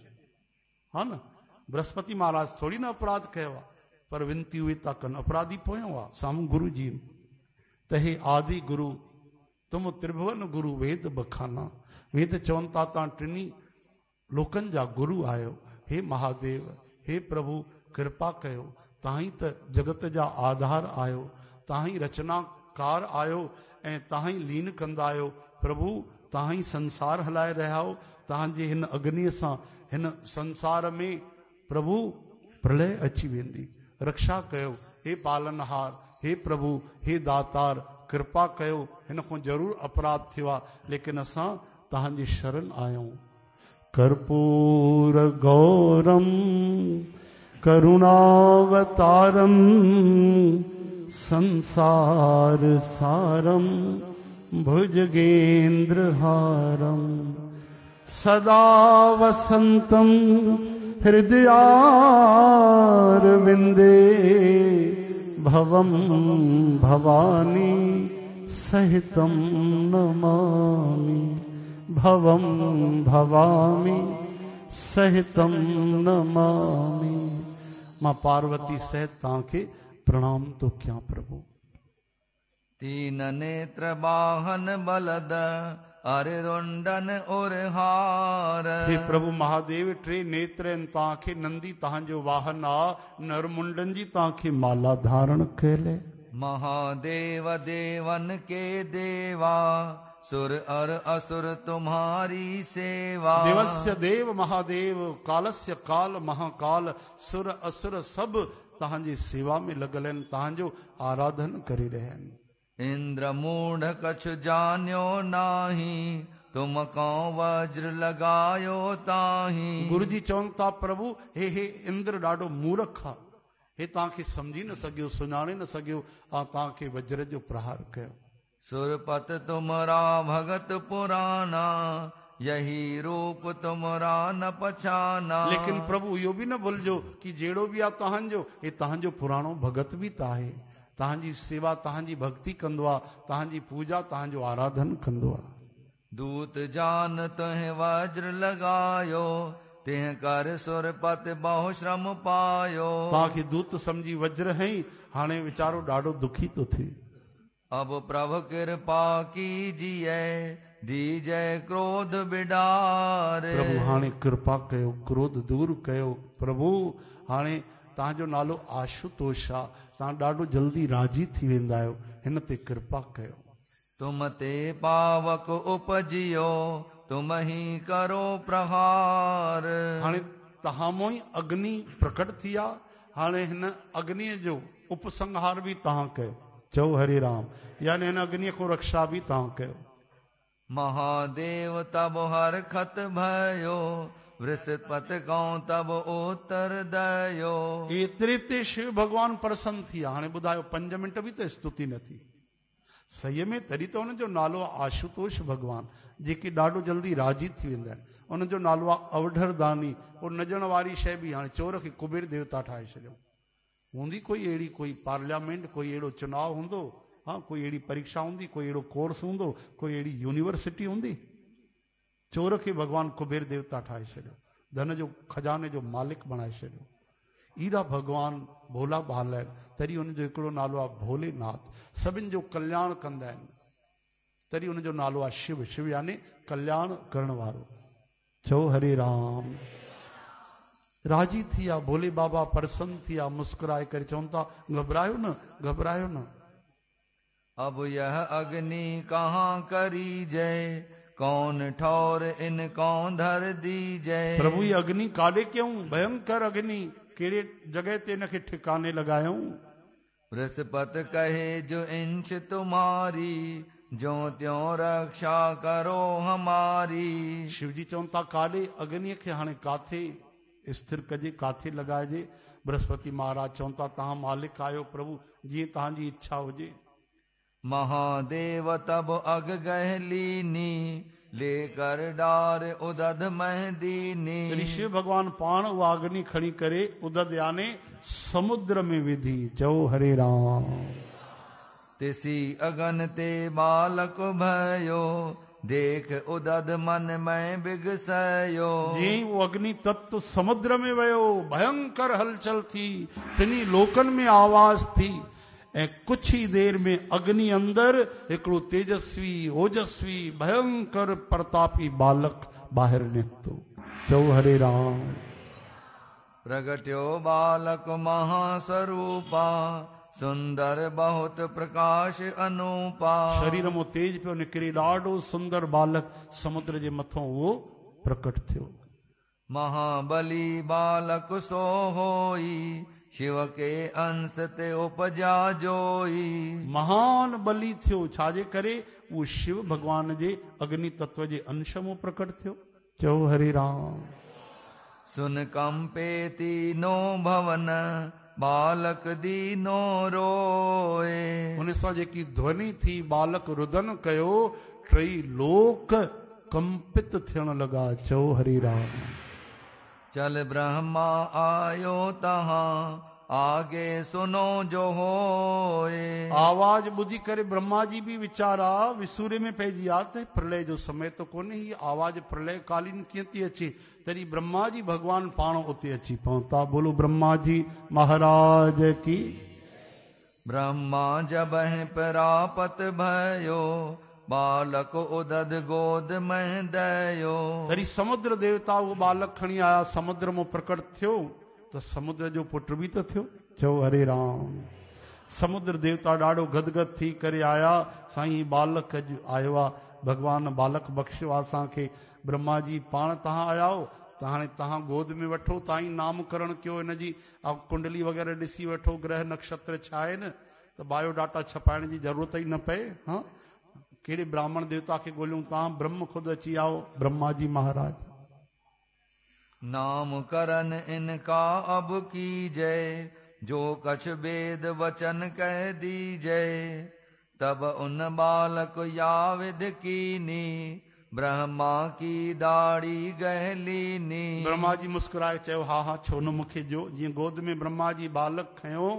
हा न। बृहस्पति महाराज थोड़ी न अपराध कयो आहे, पर विनती उहे था कनि। अपराधी पोयों आहे साम्हूं गुरु जी। त हे आदि गुरु, तुम त्रिभुवन गुरु वेद बखाना। वेद चवनि था तव्हां टिनी लोकनि जा गुरु आहियो। हे महादेव, हे प्रभु कृपा कयो। तव्हां ई त जगत जा आधार आहियो, तव्हां ई रचनाकार आहियो, ऐं तव्हां ई लीन कंदा आहियो। प्रभु तव्हां ई संसार हलाए रहिया हो। तव्हांजे हिन अग्नीअ सां हिन संसार में प्रभु प्रलय अची वेंदी। रक्षा कयो हे पालनहार, हे प्रभु, हे दातार, कृपा कयो। हिन खां ज़रूर अपराध थियो आहे, लेकिन असां तव्हांजी शरण आहियूं। कर्पूर गौरम करुणावतारम, संसार सारम भुजगेंद्र हारम। सदा वसंतम हृदयारविंदे, भवम भवानी सहितम नमामि। भवम भवामी सहितम नमामि। मां पार्वती सहित तव्हांखे प्रणाम तो क्या प्रभु। तीन नेत्र बाहन बलद, अरे रुंडन और हार। हे प्रभु महादेव, टे नेत्र आहिनि तव्हांखे। नंदी तव्हांजो वाहन आहे। नरमुंडन जी तव्हांखे माला धारण कयले। महादेव देवन के देवा, सुर अर असुर तुम्हारी सेवा। देवस्य देव महादेव, कालस्य काल महाकाल। सुर असुर सब तव्हांजी सेवा में लॻल आहिनि, तव्हांजो आराधन करे रहिया आहिनि। इंद्र मूढ़ कछु जान्यो नाही, तुम कौं वज्र लगायो ताही। गुरु जी चवनि था प्रभु, हे इंद्र ॾाढो मूर्ख आहे। हे तव्हांखे सम्झी न सघियो, सुञाणे न सघियो, तव्हांखे वज्र जो प्रहार कयो। सुरपत तुमरा भगत पुराना, यही रूप तुमरा न पछाना। लेकिन प्रभु यो भी न भूलजो कि जेड़ो भी आ तहांजो, ये तहांजो पुराणो भगत भी ताहे, तहांजी सेवा तहांजी भक्ति कंदो आ, तहांजी पूजा तहांजो आराधन कंदो आ। दूत जान तुह वज्र लगायो, तिह कर सुरपत बहु श्रम पायो। ताकि दूत समझी वज्र है, हाणे वीचारो ॾाढो दुखी तो थे। अब प्रभु कृपा कीजिए, दीजय क्रोध बिडार। प्रभु हाणे कृपा कयो, क्रोध दूर कयो। प्रभु हाणे तहांजो नालो आशुतोष आ, तहां ॾाढो जल्दी राजी थी वेंदा आहियो, हिन ते कृपा कयो। तुम ते पावक उपजियो, तुम ही करो प्रहार। हाणे तहां मों ई अग्नि प्रकट थी आ, हाणे हिन अग्निअ जो उपसंहार भी तहां कयो। चओ हरे राम, यानी हिन अग्निअ को रक्षा भी तहां कयो। महादेव तब हर खत भयो, वृषपत कौं तब उत्तर दयो। एतिरे ते शिव भगवान प्रसन्न थी। हाणे ॿुधायो 5 मिंट भी त स्तुति न थी सही में, तॾहिं त हुनजो नालो आहे आशुतोष भगवान, जेके ॾाढो जल्दी राजी थी वेंदा आहिनि। हुनजो नालो आहे अवढर दानी। उहो नजण वारी शइ बि हाणे चोर खे कुबेर देवता ठाहे छॾियो। हूंदी कोई अहिड़ी कोई पार्लियामेंट, कोई अहिड़ो चुनाव हूंदो, हाँ कोई अहिड़ी परीक्षा हूंदी, कोई अहिड़ो कोर्स हूंदो, कोई अहिड़ी यूनिवर्सिटी हूंदी। चोर खे भगवान कुबेर देवता ठाहे छॾियो, धन जो खजाने जो मालिक बणाए छॾियो। ईरा भगवान भोला भाला आहिनि, तॾहिं हुनजो हिकिड़ो नालो आहे भोलेनाथ, सभिनि जो कल्याण कंदा आहिनि, तॾहिं हुनजो नालो आहे शिव। शिव यानी कल्याण करण वारो। चओ हरे राम। राजी थी आ, भोले बाबा प्रसन्न थी आ, मुस्कुराए करे चवनि था घबरायो न, घबरायो न। अब यह अग्नि कहाँ करी जय, कौन ठौर इन कौन धर दी जय। प्रभु ये अग्नि काॾे क्यों, भयंकर अग्नि कहिड़े जगह ते इनखे ठिकाने लगायूं। बृहस्पत कहे जो इंश तुम्हारी, जो त्यों रक्षा करो हमारी। शिवजी चवनि था काॾे अग्निअ खे हाणे काथे स्थिर कजे, काथे लॻाइजे। बृहस्पति महाराज चवनि था तहां मालिक आहियो प्रभु, जीअं तहांजी इच्छा हुजे। महादेव तब अग गहलीनी, लेकर डार उदध महदीनी। शिव भगवान पाण उहा अग्नि खणी करे उदध याने समुद्र में विधी। चओ हरे राम। तिसी अगन ते बालक भयो, देख उदध मन में बिगसयो। जी वो अग्नि तत्व समुद्र में वयो, भयंकर हलचल थी, टिनी लोकन में आवाज थी। ऐं कुछ ही देर में अग्नि अंदर हिकिड़ो तेजस्वी ओजस्वी भयंकर प्रतापी बालक बाहर निकतो। चओ हरे राम। प्रगट्यो बालक महास्वरूपा, सुंदर बहुत प्रकाश अनूपा। शरीर में तेज पियो निकिरे, ॾाढो सुंदर बालक समुद्र जे मथों उहो प्रकट थियो। महाबली बालक सो होई, शिव के अंश ते उपजा जोई। महान बली थियो, छाजे करे वो शिव भगवान जे अग्नि तत्व जे अंश में प्रकट थियो। चओ हरे राम। सुन कंपे तीनो भवन, बालक दीनो रोए। उन सां जेकी ध्वनि थी, बालक रुदन कयो, टई लोक कंपित थियण लगा। चओ हरे राम। चल ब्रह्मा आयो तहां, आगे सुनो जो होए। आवाज ॿुधी करे ब्रह्मा जी भी वीचारा विसूरे में पइजी विया त प्रलय जो समय तो कोन्हे, ही आवाज प्रलय कालीन कीअं थी अचे। तॾहिं ब्रह्मा जी भगवान पाण उते अची पहुता। बोलो ब्रह्मा जी महाराज की। ब्रह्मा जब प्रापत भयो, बालक उदध गोद में दयो। तरी समुद्र देवता वो बालक खणी आया, समुद्र में प्रकट थियो, तो समुद्र जो पुट भी तो थियो। चओ हरे राम। समुद्र देवता ॾाढो गदगद थी करे आया, साईं बालक अॼु आयो आहे, भगवान बालक बख़्शियो आहे असांखे। ब्रह्मा जी पाण तहां आया हो, त हाणे तहां गोद में वठो, तव्हां ई नामकरण कयो, हिन जी कुंडली वग़ैरह ॾिसी वठो, ग्रह नक्षत्र छा आहिनि, त बायोडाटा छपाइण जी ज़रूरत ई न पए। हाँ कहिड़े ब्राह्मण देवता खे ॻोल्हियूं, तव्हां ब्रह्म खुद अची आओ। ब्रह्मा जी महाराज। नाम करन इनका अब कीजय, जो कछ वेद वचन कह दीजय। तब उन बालक या विध कीनी, ब्रह्मा की दाढ़ी गहलीनी। ब्रह्मा जी मुस्कुराए चयो हा हा छो न मूंखे जो। जीअं गोद में ब्रह्मा जी बालक खयो,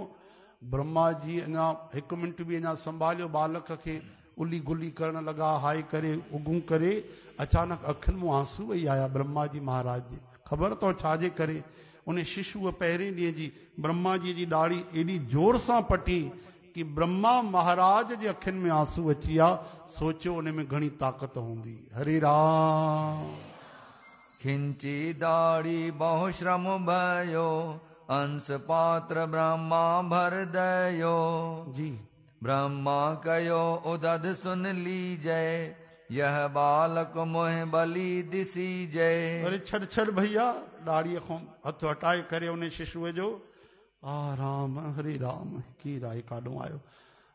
ब्रह्मा जी अञा 1 मिंट बि अञा संभालियो, बालक खे उली गुली करण लॻा, हाय करे उगूं करे, अचानक अखियुनि मां आंसू वही आया ब्रह्मा जी महाराज जी। ख़बर अथव छाजे करे? उन शिशुअ पहिरें ॾींहं जी ब्रह्मा जी जी ॾाढ़ी एॾी जोर सां पटी कि ब्रह्मा महाराज जे अखियुनि में आंसू अची विया। सोचियो उन में घणी ताक़त हूंदी। हरे राम। खिंची दाढ़ी बहु श्रम भयो, अंश पात्र ब्रह्मा भर दयो। जी ब्रह्मा कयो उदध सुन लीजय, यह बालक मोह बलि दिसी जय। अरे छड़ छड़ भैया, ॾाढ़ीअ खां हथ हटाए करे उन शिशुअ जो आ राम हरे राम की राय काॾों आयो।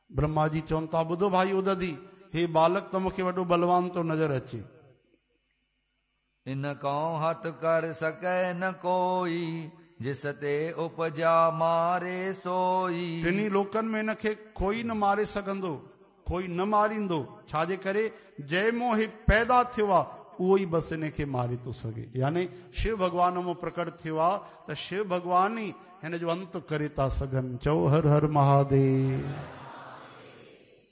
ब्रह्मा जी चवनि था ॿुधो भाई उदधी, हे बालक त मूंखे वॾो बलवान थो नज़र अचे। इन को हथ कर सकै न कोई, जिस ते उपजा मारे सोई। टिनी लोकनि में इनखे कोई न मारे सघंदो, कोई न मारींदो। छाजे करे? जंहिं मों हे पैदा थियो आहे उहो ई बसि इनखे मारे थो सघे। यानी शिव भगवान मां प्रकट थियो आहे त शिव भगवान ई हिन जो अंत करे था सघनि। चओ हर हर महादेव।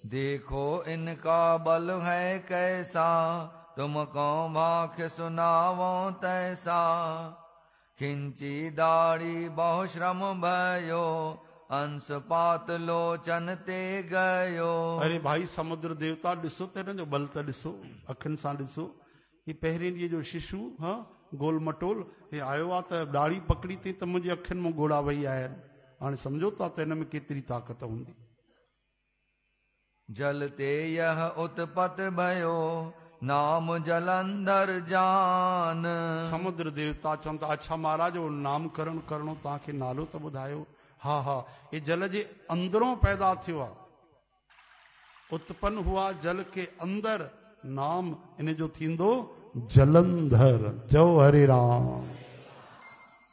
देखो इनका बल है कैसा, तुमको भाख सुनावो तैसा। खिंची दाढ़ी बहु श्रम भयो, अंश पात लोचन ते गयो। अरे भाई समुद्र देवता ॾिसो त हिन जो बल त ॾिसो, अखियुनि सां ॾिसो। ही पहिरें ॾींहं जो शिशु हाँ गोल मटोल हे आयो आहे त ॾाढ़ी पकड़ी थी त मुंहिंजे अखियुनि मां घोड़ा वही आया आहिनि। हाणे सम्झो था त हिन में केतिरी ताक़त हूंदी। जल ते यह उत्पत भयो, नाम जलंधर जान। समुद्र देवता चवनि था अच्छा महाराज वो नामकरण करणो, तव्हांखे नालो त ॿुधायो। हा हा ये जल जे अंदरों पैदा थियो आहे, उत्पन्न हुआ जल के अंदर, नाम इन जो थींदो जलंधर। जय हरे राम।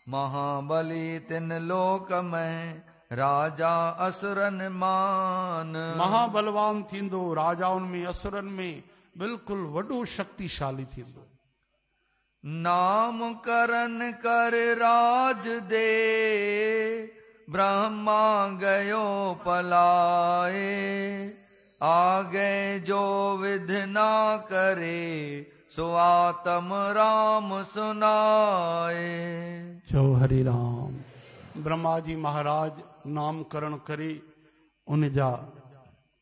महाबली तिन लोक में, राजा असुरन मान। महाबलवान थींदो, राजाउनि में असुरनि में बिल्कुलु वॾो शक्तिशाली थींदो। नाम करन कर राज दे, ब्रह्मा गयो पलाए। आगे जो विध ना करे, सो आत्म राम सुनाए। जय हरे राम। ब्रह्मा जी महाराज नामकरण करे, उन जा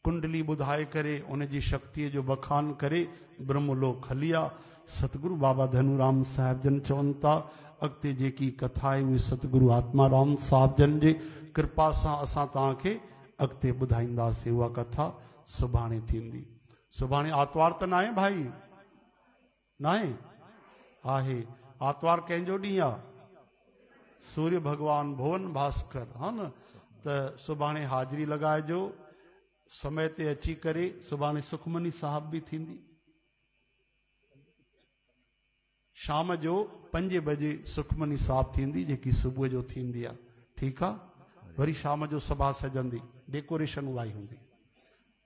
कुंडली ॿुधाए करे, उन जी शक्तिअ जो बखान करे ब्रह्मलोक हलिया। सतगुरु बाबा धनुराम साहिब जन चवनि था अॻिते जेकी कथा आहे उहे सतगुरु आत्माराम साहिब जन जे कृपा सां असां तव्हांखे अॻिते ॿुधाईंदासीं। उहा कथा सुभाणे थींदी। सुभाणे आर्तवार त न आहे भाई? न आहे। आर्तवार कंहिंजो ॾींहुं आहे? सूर्य भगवान भुवन भास्कर, हा न। त सुभाणे हाज़िरी लॻाइजो समय ते अची करे। सुभाणे सुखमनी साहब बि थींदी। शाम जो 5 बजे सुखमनी साहब थींदी, जेकी सुबुह जो थींदी आहे। ठीकु आहे। वरी शाम जो सभा सजंदी, डेकोरेशन उहा ई हूंदी।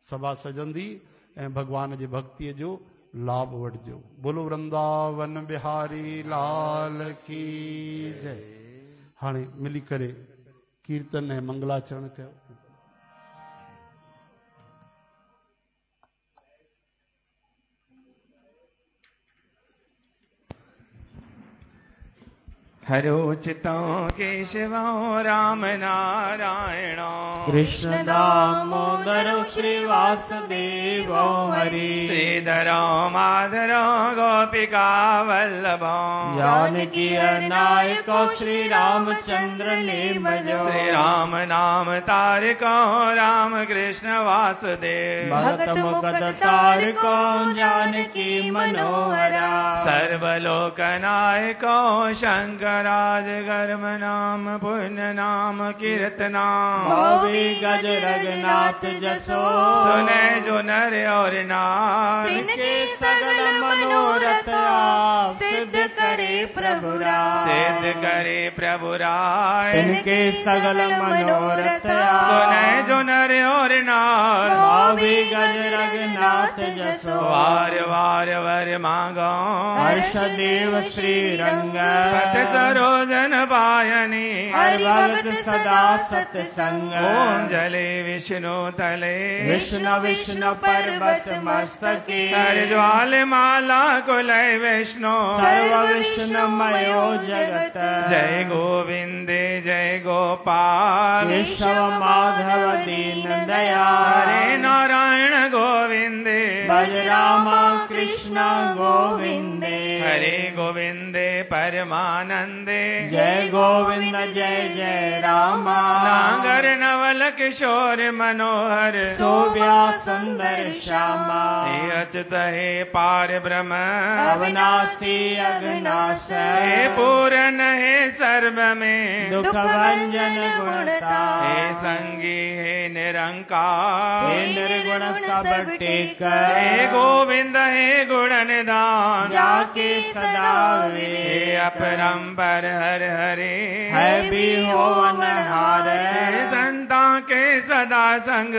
सभा सजंदी ऐं भगवान जी भक्तीअ जो लाभ वठिजो। बोलो वृंदावन बिहारी लाल की जय। हाणे मिली करे कीर्तन ऐं मंगलाचरण कयो। हरो चितों केशवों राम नारायण, कृष्ण दामोदर श्री वासुदेवो हरि, श्रीधरो माधरो गोपिका वल्लभो, जानकी नायको श्री रामचंद्र ने भजो, श्री राम नाम तारको राम कृष्ण वासुदेव, भगत मुकट तारको जानकी मनोहरा, सर्वलोक नायको शंकर राज गर्म नाम पुण्य नाम कीर्तनाम भावी गज रघुनाथ जसो सुने जो नर और नार तिनके सगल मनोरथ सिद्ध करे प्रभु राय सिद्ध करे प्रभु राय तिनके सगल मनोरथ सुने जो नर और नार भावी गज रघुनाथ जसो वार वार वर मांगो हर्ष देव श्री रंग पट सरोजन पायनी हर भगत सदा सत्संग ओम जले विष्णु तले विष्णु विष्णु पर्वत मस्तके हर ज्वाल माला कुलय विष्णु सर्व विष्णुमयो जगत जय गोविंदे जय गोपाल केशव माधव दीन दयाल हरे नारायण गोविंदे भज रामा कृष्ण गोविंदे हरे गोविंदे परमानंदे जय गोविंद जय जय रामा नागर नवल किशोर मनोहर शोभ्या सुंदर श्यामा हे अच्युत हे पार ब्रह्म अविनाशी अविनाश हे पूरन हे सर्व में दुख भंजन गुणता हे संगी हे निरंकार हे निर्गुण सब टेक हे गोविंद हे गुण निधान जाके सदा हे वे अपरंपर हर हरे है भी होवन हार हे संता के सदा संग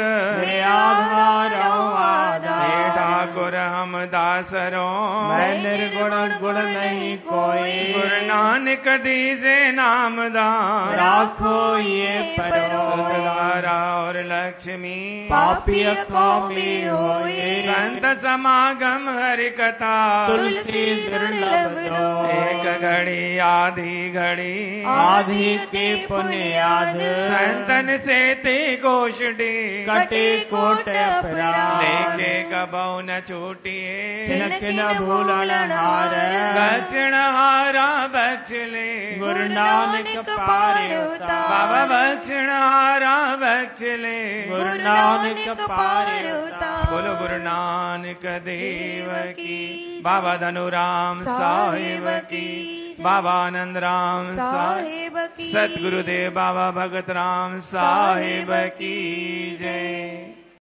हे आधारो हे आधार ठाकुर हम दासरो मैं निर्गुण गुण नहीं कोई गुरु नानक दीजे नाम दान राखो ये परो सतधारा और लक्ष्मी पापी कौमी होए संत समागम हरि कथा तुलसी दुर्लभ दो एक घड़ी आधी घड़ी आधि के पुण्याध संतन से ते कोषडी कटे कोट अपराध लेखे कबौ न छूटिए किन किन भूलन हार दक्षिण हारा बख्श ले गुरु नानक पारे बाबा दक्षिण हारा बख्श ले गुरु नानक पारे बोलो गुरु नानक देव की बाबा धनुराम साहिब की बाबा आनंद राम साहिब साहेब की सतगुरुदेव बाबा भगत राम साहिब की जय।